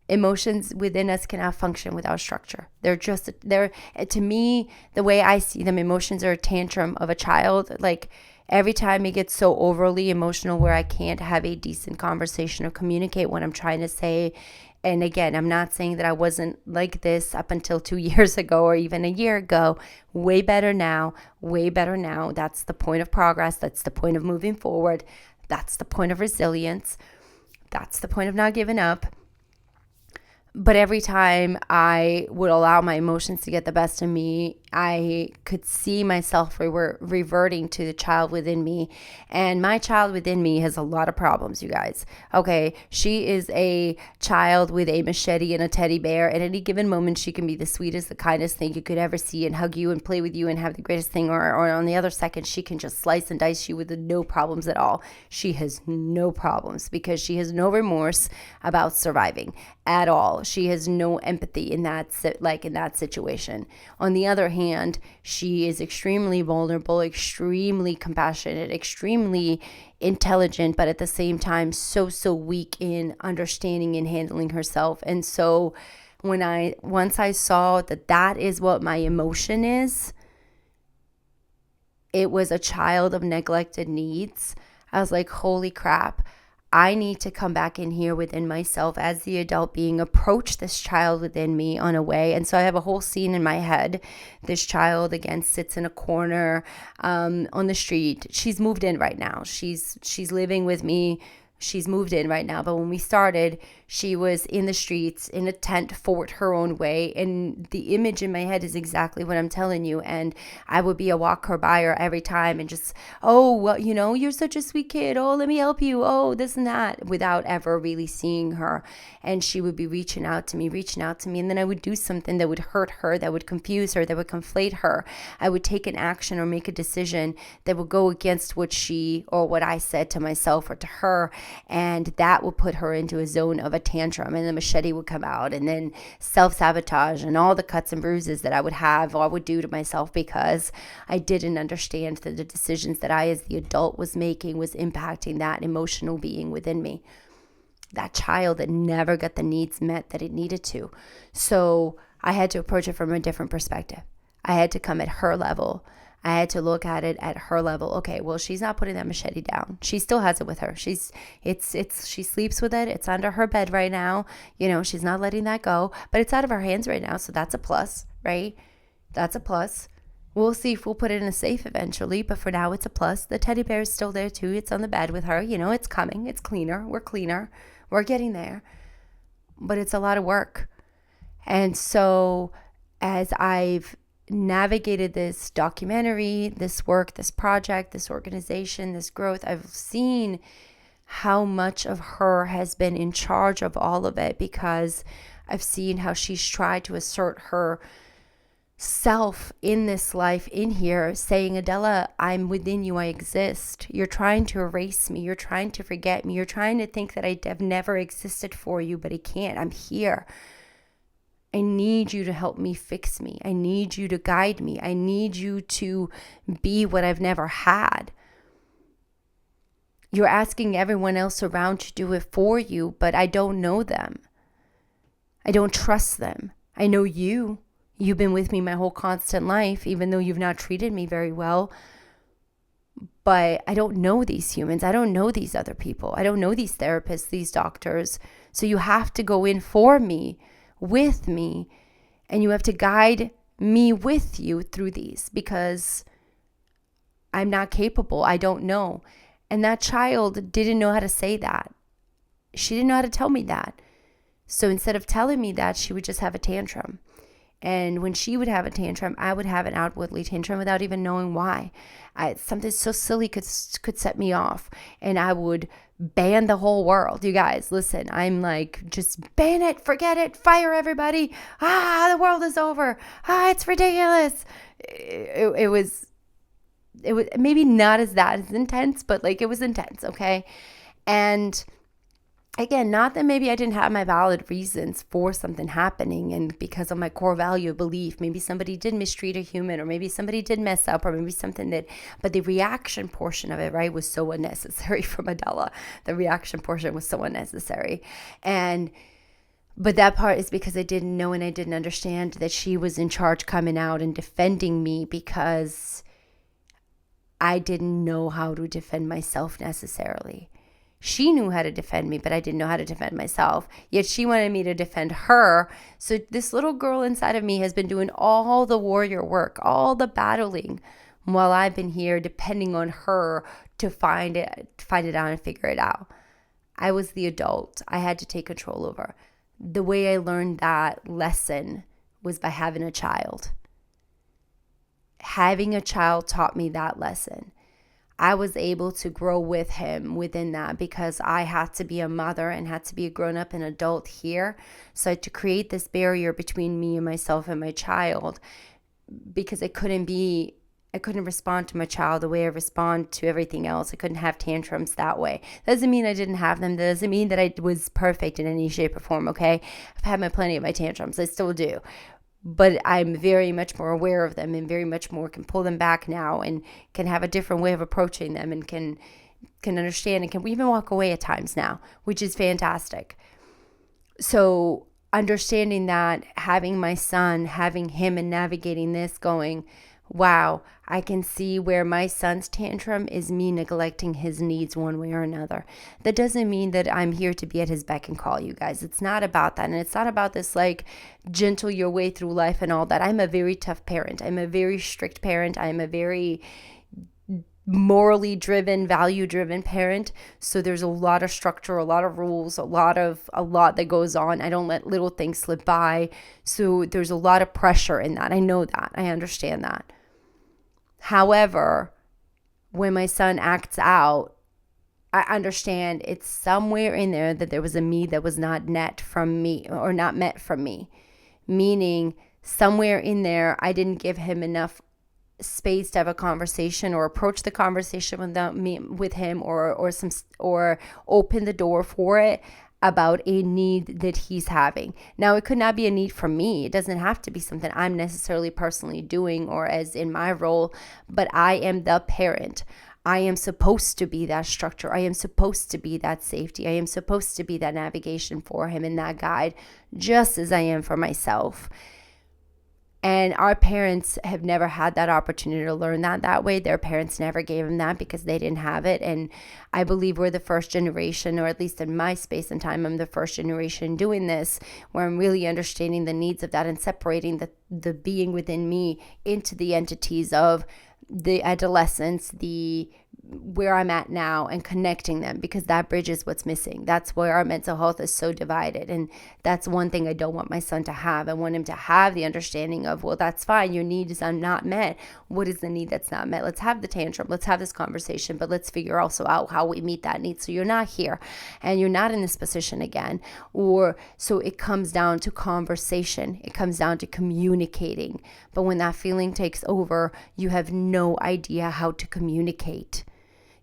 Emotions within us cannot function without structure. They're to me, the way I see them, emotions are a tantrum of a child. Like every time it gets so overly emotional where I can't have a decent conversation or communicate what I'm trying to say. And again, I'm not saying that I wasn't like this up until 2 years ago or even a year ago. Way better now. That's the point of progress. That's the point of moving forward. That's the point of resilience. That's the point of not giving up. But every time I would allow my emotions to get the best of me, I could see myself reverting to the child within me. And my child within me has a lot of problems, you guys. Okay, she is a child with a machete and a teddy bear. At any given moment, she can be the sweetest, the kindest thing you could ever see and hug you and play with you and have the greatest thing. Or on the other second, she can just slice and dice you with no problems at all. She has no problems because she has no remorse about surviving at all. She has no empathy in that situation. On the other hand, she is extremely vulnerable, extremely compassionate, extremely intelligent, but at the same time so weak in understanding and handling herself. And so once I saw that is what my emotion is, it was a child of neglected needs. I was like, holy crap. I need to come back in here within myself as the adult being, approach this child within me on a way. And so I have a whole scene in my head. This child, again, sits in a corner on the street. She's moved in right now. She's living with me. She's moved in right now. But when we started, she was in the streets, in a tent fort her own way. And the image in my head is exactly what I'm telling you. And I would be a walk her by her every time and just, oh, well, you're such a sweet kid. Oh, let me help you. Oh, this and that, without ever really seeing her. And she would be reaching out to me. And then I would do something that would hurt her, that would confuse her, that would conflate her. I would take an action or make a decision that would go against what she or what I said to myself or to her. And that would put her into a zone of a tantrum, and the machete would come out, and then self-sabotage and all the cuts and bruises that I would have or I would do to myself because I didn't understand that the decisions that I as the adult was making was impacting that emotional being within me, that child that never got the needs met that it needed to. So I had to approach it from a different perspective. I had to come at her level. I had to look at it at her level. Okay, well, she's not putting that machete down. She still has it with her. She sleeps with it. It's under her bed right now. She's not letting that go, but it's out of her hands right now. So that's a plus, right? That's a plus. We'll see if we'll put it in a safe eventually, but for now it's a plus. The teddy bear is still there too. It's on the bed with her. It's coming. It's cleaner. We're cleaner. We're getting there, but it's a lot of work. And so as I've navigated this documentary, this work, this project, this organization, this growth, I've seen how much of her has been in charge of all of it, because I've seen how she's tried to assert her self in this life in here saying, Adela, I'm within you, I exist. You're trying to erase me, you're trying to forget me, you're trying to think that I have never existed for you, but I can't. I'm here. I need you to help me fix me. I need you to guide me. I need you to be what I've never had. You're asking everyone else around to do it for you, but I don't know them. I don't trust them. I know you. You've been with me my whole constant life, even though you've not treated me very well. But I don't know these humans. I don't know these other people. I don't know these therapists, these doctors. So you have to go in for me, with me, and you have to guide me with you through these because I'm not capable. I don't know. And that child didn't know how to say that. She didn't know how to tell me that. So instead of telling me that, she would just have a tantrum. And when she would have a tantrum, I would have an outwardly tantrum without even knowing why. Something so silly could set me off. And I would ban the whole world. You guys, listen, I'm like, just ban it, forget it, fire everybody. The world is over. It's ridiculous. It was maybe not as intense, but like it was intense, okay? And again, not that maybe I didn't have my valid reasons for something happening and because of my core value of belief, maybe somebody did mistreat a human or maybe somebody did mess up or maybe but the reaction portion of it, right, was so unnecessary from Adela. The reaction portion was so unnecessary. But that part is because I didn't know and I didn't understand that she was in charge coming out and defending me because I didn't know how to defend myself necessarily. She knew how to defend me, but I didn't know how to defend myself. Yet she wanted me to defend her. So this little girl inside of me has been doing all the warrior work, all the battling, while I've been here depending on her to find it out and figure it out. I was the adult. I had to take control over. The way I learned that lesson was by having a child. Having a child taught me that lesson. I was able to grow with him within that because I had to be a mother and had to be a grown-up and adult here. So to create this barrier between me and myself and my child, because I couldn't respond to my child the way I respond to everything else. I couldn't have tantrums that way. That doesn't mean I didn't have them. That doesn't mean that I was perfect in any shape or form, okay? I've had plenty of my tantrums. I still do. But I'm very much more aware of them and very much more can pull them back now and can have a different way of approaching them and can understand and can even walk away at times now, which is fantastic. So understanding that, having my son, having him and navigating this going, wow, I can see where my son's tantrum is me neglecting his needs one way or another. That doesn't mean that I'm here to be at his beck and call, you guys. It's not about that. And it's not about this like gentle your way through life and all that. I'm a very tough parent. I'm a very strict parent. I'm a very morally driven, value driven parent. So there's a lot of structure, a lot of rules, a lot that goes on. I don't let little things slip by. So there's a lot of pressure in that. I know that. I understand that. However, when my son acts out, I understand it's somewhere in there that there was a me that was not met from me or not met from me. Meaning somewhere in there, I didn't give him enough space to have a conversation or approach the conversation with him or open the door for it about a need that he's having. Now, it could not be a need from me. It doesn't have to be something I'm necessarily personally doing or as in my role, but I am the parent. I am supposed to be that structure. I am supposed to be that safety. I am supposed to be that navigation for him and that guide, just as I am for myself. And our parents have never had that opportunity to learn that way. Their parents never gave them that because they didn't have it. And I believe we're the first generation, or at least in my space and time, I'm the first generation doing this, where I'm really understanding the needs of that and separating the being within me into the entities of the adolescence, the where I'm at now and connecting them, because that bridge is what's missing. That's where our mental health is so divided. And that's one thing I don't want my son to have. I want him to have the understanding of, well, that's fine. Your need is not met. What is the need that's not met? Let's have the tantrum. Let's have this conversation, but let's figure also out how we meet that need. So you're not here and you're not in this position again. Or so it comes down to conversation. It comes down to communicating. But when that feeling takes over, you have no idea how to communicate.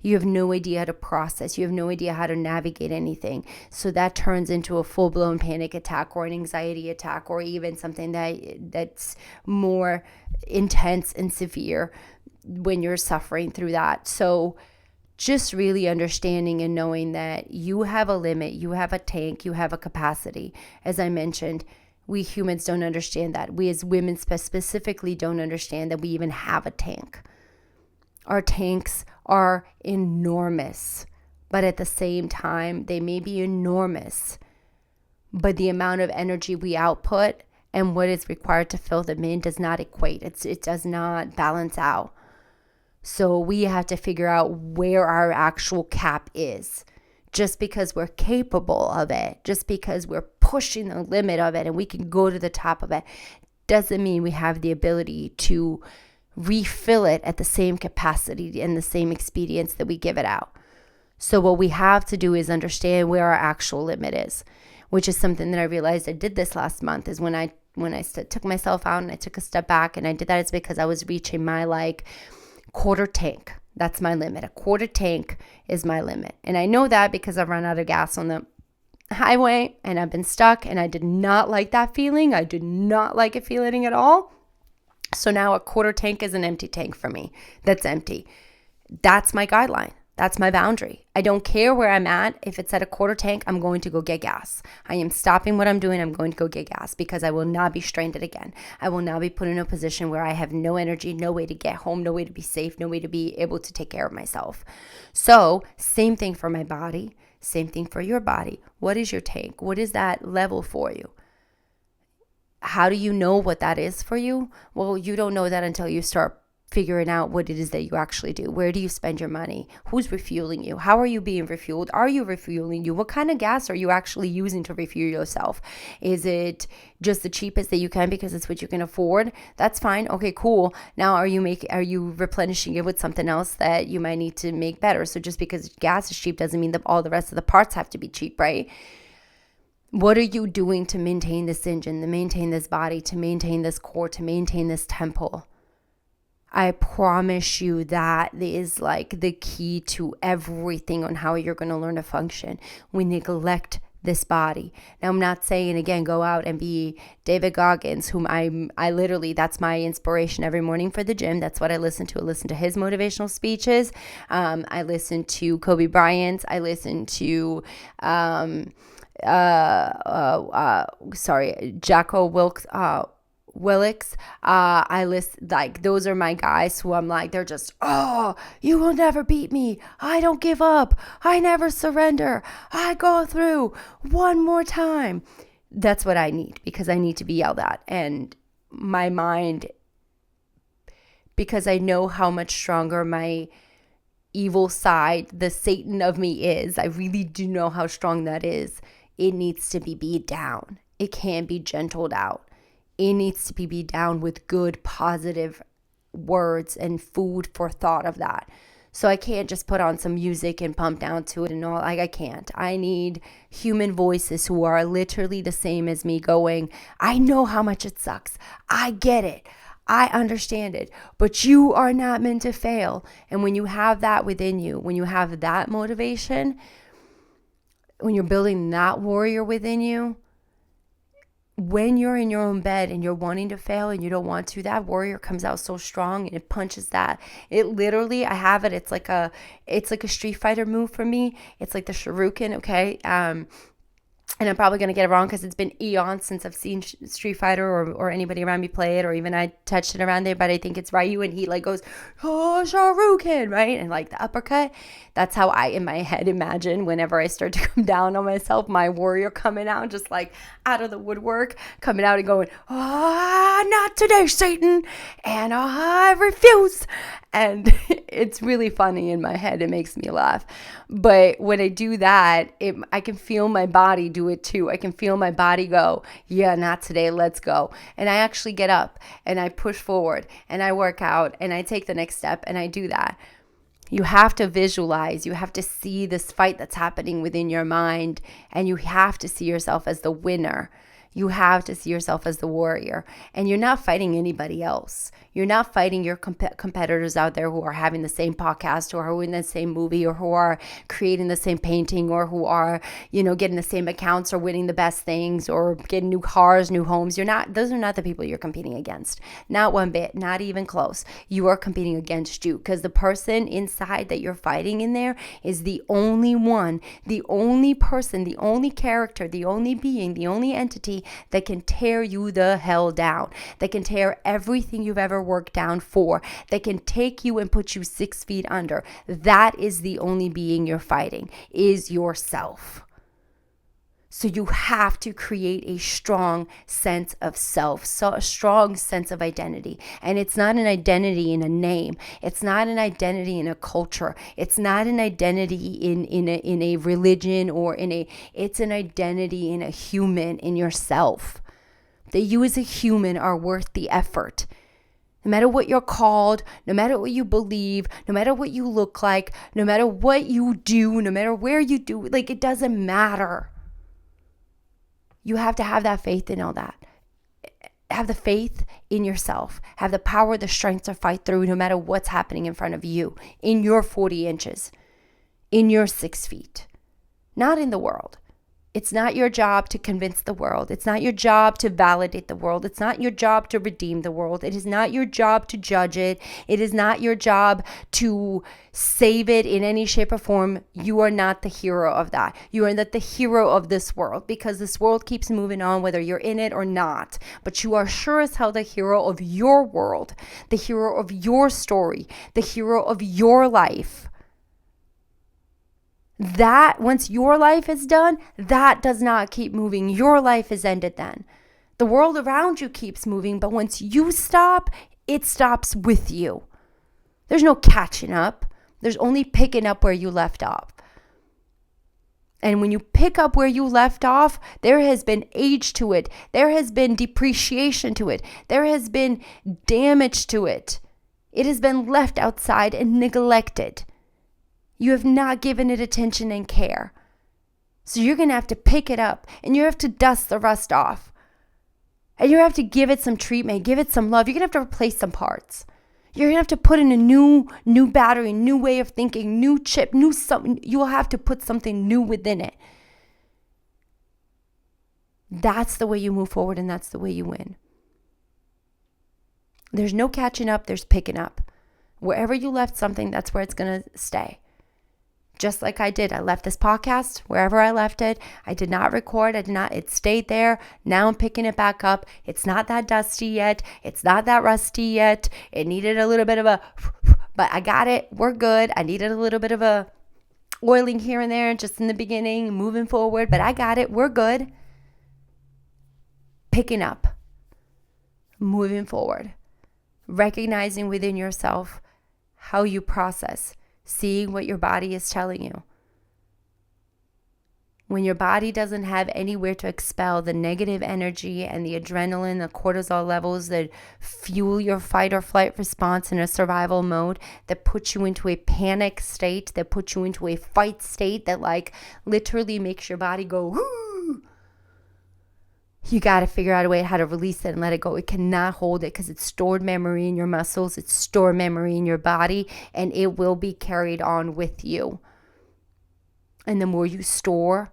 You have no idea how to process. You have no idea how to navigate anything. So that turns into a full-blown panic attack or an anxiety attack, or even something that's more intense and severe when you're suffering through that. So just really understanding and knowing that you have a limit, you have a tank, you have a capacity. As I mentioned, we humans don't understand that. We as women specifically don't understand that we even have a tank. Our tanks are enormous, but at the same time, they may be enormous, but the amount of energy we output and what is required to fill them in does not equate. It does not balance out. So we have to figure out where our actual cap is. Just because we're capable of it, just because we're pushing the limit of it and we can go to the top of it, doesn't mean we have the ability to refill it at the same capacity and the same experience that we give it out. So what we have to do is understand where our actual limit is, which is something that I realized I did this last month, is when I took myself out and I took a step back, and I did that, it's because I was reaching my quarter tank. That's my limit. A quarter tank is my limit. And I know that because I've run out of gas on the highway and I've been stuck, and I did not like that feeling. I did not like it feeling at all. So now a quarter tank is an empty tank for me. That's empty. That's my guideline. That's my boundary. I don't care where I'm at. If it's at a quarter tank, I'm going to go get gas. I am stopping what I'm doing. I'm going to go get gas, because I will not be stranded again. I will not be put in a position where I have no energy, no way to get home, no way to be safe, no way to be able to take care of myself. So same thing for my body, same thing for your body. What is your tank? What is that level for you? How do you know what that is for you? Well, you don't know that until you start figuring out what it is that you actually do. Where do you spend your money? Who's refueling you? How are you being refueled? Are you refueling you? What kind of gas are you actually using to refuel yourself? Is it just the cheapest that you can because it's what you can afford? That's fine. Okay, cool. Now are you replenishing it with something else that you might need to make better? So just because gas is cheap doesn't mean that all the rest of the parts have to be cheap, right? What are you doing to maintain this engine, to maintain this body, to maintain this core, to maintain this temple? I promise you that is the key to everything on how you're going to learn to function. We neglect this body. Now, I'm not saying, again, go out and be David Goggins, whom I literally, that's my inspiration every morning for the gym. That's what I listen to. I listen to his motivational speeches. I listen to Kobe Bryant. I listen to Jocko Willix. I list, those are my guys who I'm they're just, oh, you will never beat me. I don't give up. I never surrender. I go through one more time. That's what I need, because I need to be yelled at. And my mind, because I know how much stronger my evil side, the Satan of me is. I really do know how strong that is. It needs to be beat down. It can't be gentled out. It needs to be beat down with good, positive words and food for thought of that. So I can't just put on some music and pump down to it and all. I can't. I need human voices who are literally the same as me going, I know how much it sucks. I get it. I understand it. But you are not meant to fail. And when you have that within you, when you have that motivation, when you're building that warrior within you, when you're in your own bed and you're wanting to fail and you don't want to, that warrior comes out so strong and it punches that. It literally, I have it. It's like a Street Fighter move for me. It's like the Shuriken, okay? and I'm probably going to get it wrong because it's been eons since I've seen Street Fighter or anybody around me play it, or even I touched it around there, but I think it's Ryu, and he like goes, oh, Sharuken, right? And like the uppercut. That's how I, in my head, imagine whenever I start to come down on myself, my warrior coming out, just like out of the woodwork, coming out and going, not today, Satan, and I refuse. And it's really funny in my head. It makes me laugh. But when I do that, I can feel my body do it too. I can feel my body go, yeah, not today, let's go. And I actually get up and I push forward and I work out and I take the next step and I do that. You have to visualize, you have to see this fight that's happening within your mind, and you have to see yourself as the winner. You have to see yourself as the warrior, and you're not fighting anybody else. You're not fighting your competitors out there who are having the same podcast or who are in the same movie or who are creating the same painting or who are, getting the same accounts or winning the best things or getting new cars, new homes. Those are not the people you're competing against. Not one bit, not even close. You are competing against you, because the person inside that you're fighting in there is the only one, the only person, the only character, the only being, the only entity that can tear you the hell down, that can tear everything you've ever worked down for, that can take you and put you 6 feet under. That is the only being you're fighting, is yourself. So you have to create a strong sense of self, so a strong sense of identity. And it's not an identity in a name. It's not an identity in a culture. It's not an identity in a religion it's an identity in a human, in yourself. That you as a human are worth the effort. No matter what you're called, no matter what you believe, no matter what you look like, no matter what you do, no matter where you do, it doesn't matter. You have to have that faith in all that. Have the faith in yourself. Have the power, the strength to fight through no matter what's happening in front of you, in your 40 inches, in your 6 feet, not in the world. It's not your job to convince the world. It's not your job to validate the world. It's not your job to redeem the world. It is not your job to judge it. It is not your job to save it in any shape or form. You are not the hero of that. You are not the hero of this world, because this world keeps moving on whether you're in it or not. But you are sure as hell the hero of your world, the hero of your story, the hero of your life. That, once your life is done, that does not keep moving. Your life is ended then. The world around you keeps moving, but once you stop, it stops with you. There's no catching up. There's only picking up where you left off. And when you pick up where you left off, there has been age to it. There has been depreciation to it. There has been damage to it. It has been left outside and neglected. You have not given it attention and care. So you're going to have to pick it up, and you have to dust the rust off. And you have to give it some treatment, give it some love. You're going to have to replace some parts. You're going to have to put in a new battery, new way of thinking, new chip, new something. You will have to put something new within it. That's the way you move forward, and that's the way you win. There's no catching up, there's picking up. Wherever you left something, that's where it's going to stay. Just like I did. I left this podcast wherever I left it. I did not record. It stayed there. Now I'm picking it back up. It's not that dusty yet. It's not that rusty yet. It needed a little bit of but I got it. We're good. I needed a little bit of a oiling here and there just in the beginning, moving forward, but I got it. We're good. Picking up, moving forward, recognizing within yourself how you process, seeing what your body is telling you. When your body doesn't have anywhere to expel the negative energy and the adrenaline, the cortisol levels that fuel your fight or flight response in a survival mode, that puts you into a panic state, that puts you into a fight state that literally makes your body go, whoo! You got to figure out a way how to release it and let it go. It cannot hold it because it's stored memory in your muscles. It's stored memory in your body, and it will be carried on with you. And the more you store,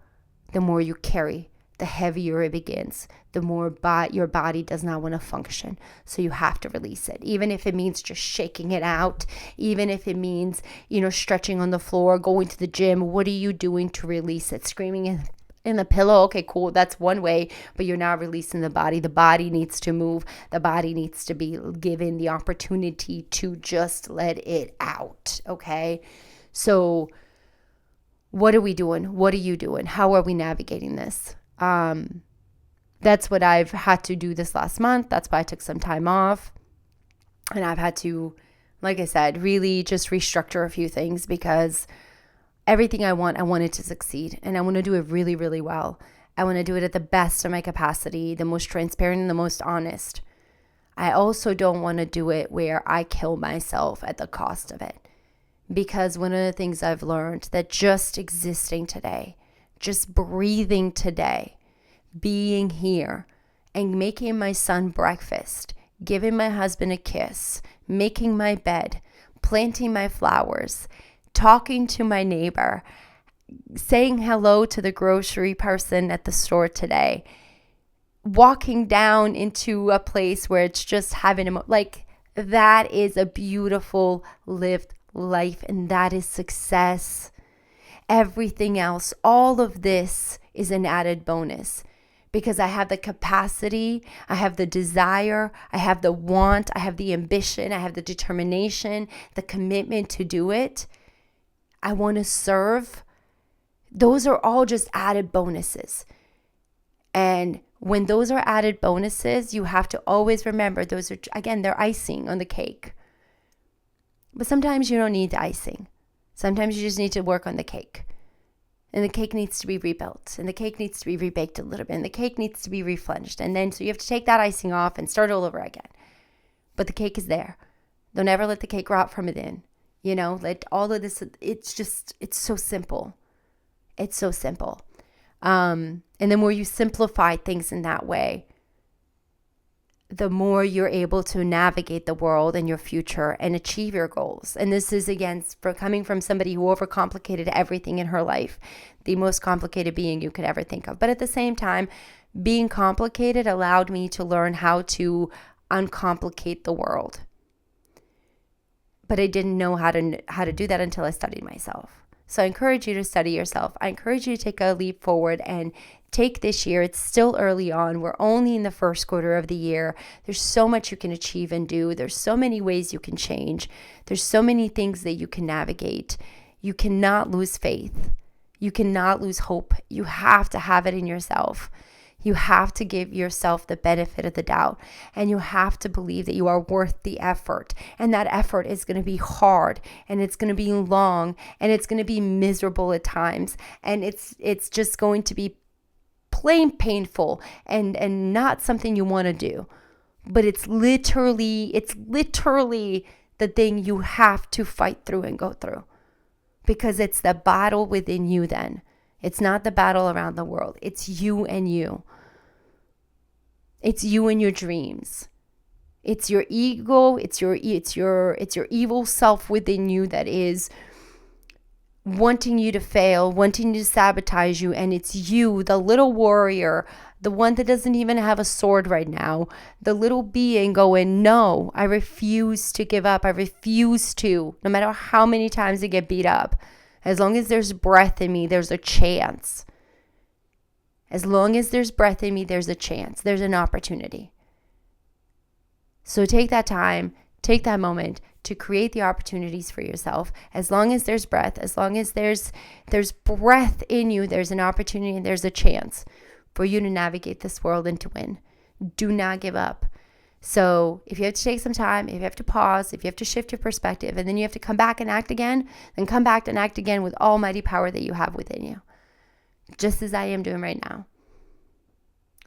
the more you carry, the heavier it begins, the more your body does not want to function. So you have to release it, even if it means just shaking it out, even if it means, stretching on the floor, going to the gym. What are you doing to release it? Screaming In the pillow, okay, cool. That's one way, but you're not releasing the body. The body needs to move. The body needs to be given the opportunity to just let it out, okay? So what are we doing? What are you doing? How are we navigating this? That's what I've had to do this last month. That's why I took some time off. And I've had to, like I said, really just restructure a few things because everything I want it to succeed. And I want to do it really, really well. I want to do it at the best of my capacity, the most transparent and the most honest. I also don't want to do it where I kill myself at the cost of it. Because one of the things I've learned that just existing today, just breathing today, being here and making my son breakfast, giving my husband a kiss, making my bed, planting my flowers, talking to my neighbor, saying hello to the grocery person at the store today, walking down into a place where it's just having that is a beautiful lived life, and that is success. Everything else, all of this is an added bonus because I have the capacity, I have the desire, I have the want, I have the ambition, I have the determination, the commitment to do it. I want to serve. Those are all just added bonuses. And when those are added bonuses, you have to always remember those are, again, they're icing on the cake. But sometimes you don't need the icing. Sometimes you just need to work on the cake. And the cake needs to be rebuilt. And the cake needs to be rebaked a little bit. And the cake needs to be reflunged. And then so you have to take that icing off and start all over again. But the cake is there. Don't ever let the cake rot from within. Let all of this, it's so simple. It's so simple. And the more you simplify things in that way, the more you're able to navigate the world and your future and achieve your goals. And this is, again, coming from somebody who overcomplicated everything in her life, the most complicated being you could ever think of. But at the same time, being complicated allowed me to learn how to uncomplicate the world. But I didn't know how to do that until I studied myself. So I encourage you to study yourself. I encourage you to take a leap forward and take this year. It's still early on. We're only in the first quarter of the year. There's so much you can achieve and do. There's so many ways you can change. There's so many things that you can navigate. You cannot lose faith. You cannot lose hope. You have to have it in yourself. You have to give yourself the benefit of the doubt, and you have to believe that you are worth the effort. And that effort is going to be hard, and it's going to be long, and it's going to be miserable at times, and it's just going to be plain painful and not something you want to do. But it's literally the thing you have to fight through and go through, because it's the battle within you then. It's not the battle around the world. It's you and you. It's you and your dreams. It's your ego. It's your evil self within you that is wanting you to fail, wanting to sabotage you. And it's you, the little warrior, the one that doesn't even have a sword right now, the little being going, no, I refuse to give up. I refuse to, no matter how many times I get beat up. As long as there's breath in me, there's a chance. As long as there's breath in me, there's a chance. There's an opportunity. So take that time, take that moment to create the opportunities for yourself. As long as there's breath, as long as there's breath in you, there's an opportunity and there's a chance for you to navigate this world and to win. Do not give up. So if you have to take some time, if you have to pause, if you have to shift your perspective, and then you have to come back and act again, then come back and act again with almighty power that you have within you. Just as I am doing right now.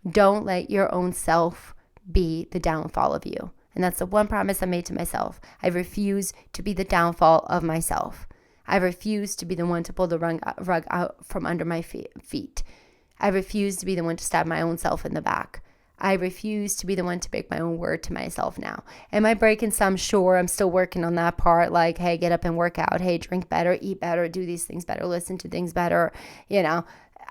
Don't let your own self be the downfall of you. And that's the one promise I made to myself. I refuse to be the downfall of myself. I refuse to be the one to pull the rug out from under my feet. I refuse to be the one to stab my own self in the back. I refuse to be the one to break my own word to myself now. Am I breaking some? Sure, I'm still working on that part. Like, hey, get up and work out. Hey, drink better, eat better, do these things better, listen to things better.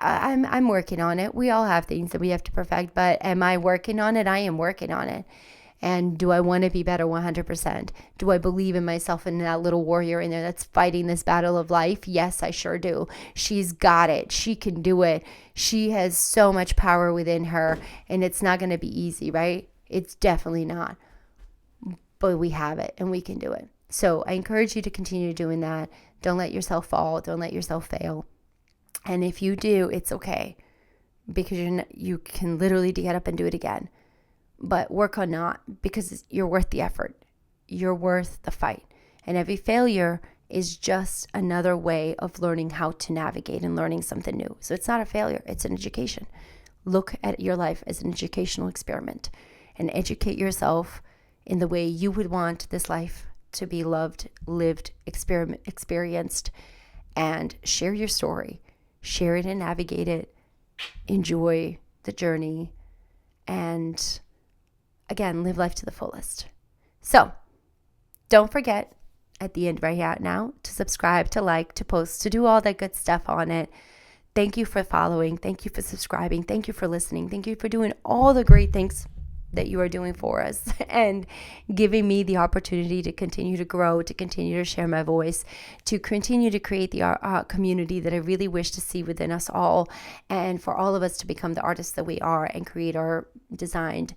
I'm working on it. We all have things that we have to perfect, but am I working on it? I am working on it. And do I want to be better 100%? Do I believe in myself and that little warrior in there that's fighting this battle of life? Yes, I sure do. She's got it. She can do it. She has so much power within her, and it's not going to be easy, right? It's definitely not. But we have it and we can do it. So I encourage you to continue doing that. Don't let yourself fall. Don't let yourself fail. And if you do, it's okay, because you can literally get up and do it again. But work on not, because you're worth the effort. You're worth the fight. And every failure is just another way of learning how to navigate and learning something new. So it's not a failure, it's an education. Look at your life as an educational experiment and educate yourself in the way you would want this life to be loved, lived, experienced, and share your story. Share it and navigate it. Enjoy the journey. And again, live life to the fullest. So don't forget at the end right now to subscribe, to like, to post, to do all that good stuff on it. Thank you for following. Thank you for subscribing. Thank you for listening. Thank you for doing all the great things that you are doing for us and giving me the opportunity to continue to grow, to continue to share my voice, to continue to create the community that I really wish to see within us all, and for all of us to become the artists that we are and create our designed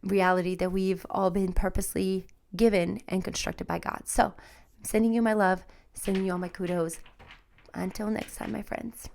reality that we've all been purposely given and constructed by God. So I'm sending you my love, sending you all my kudos. Until next time, my friends.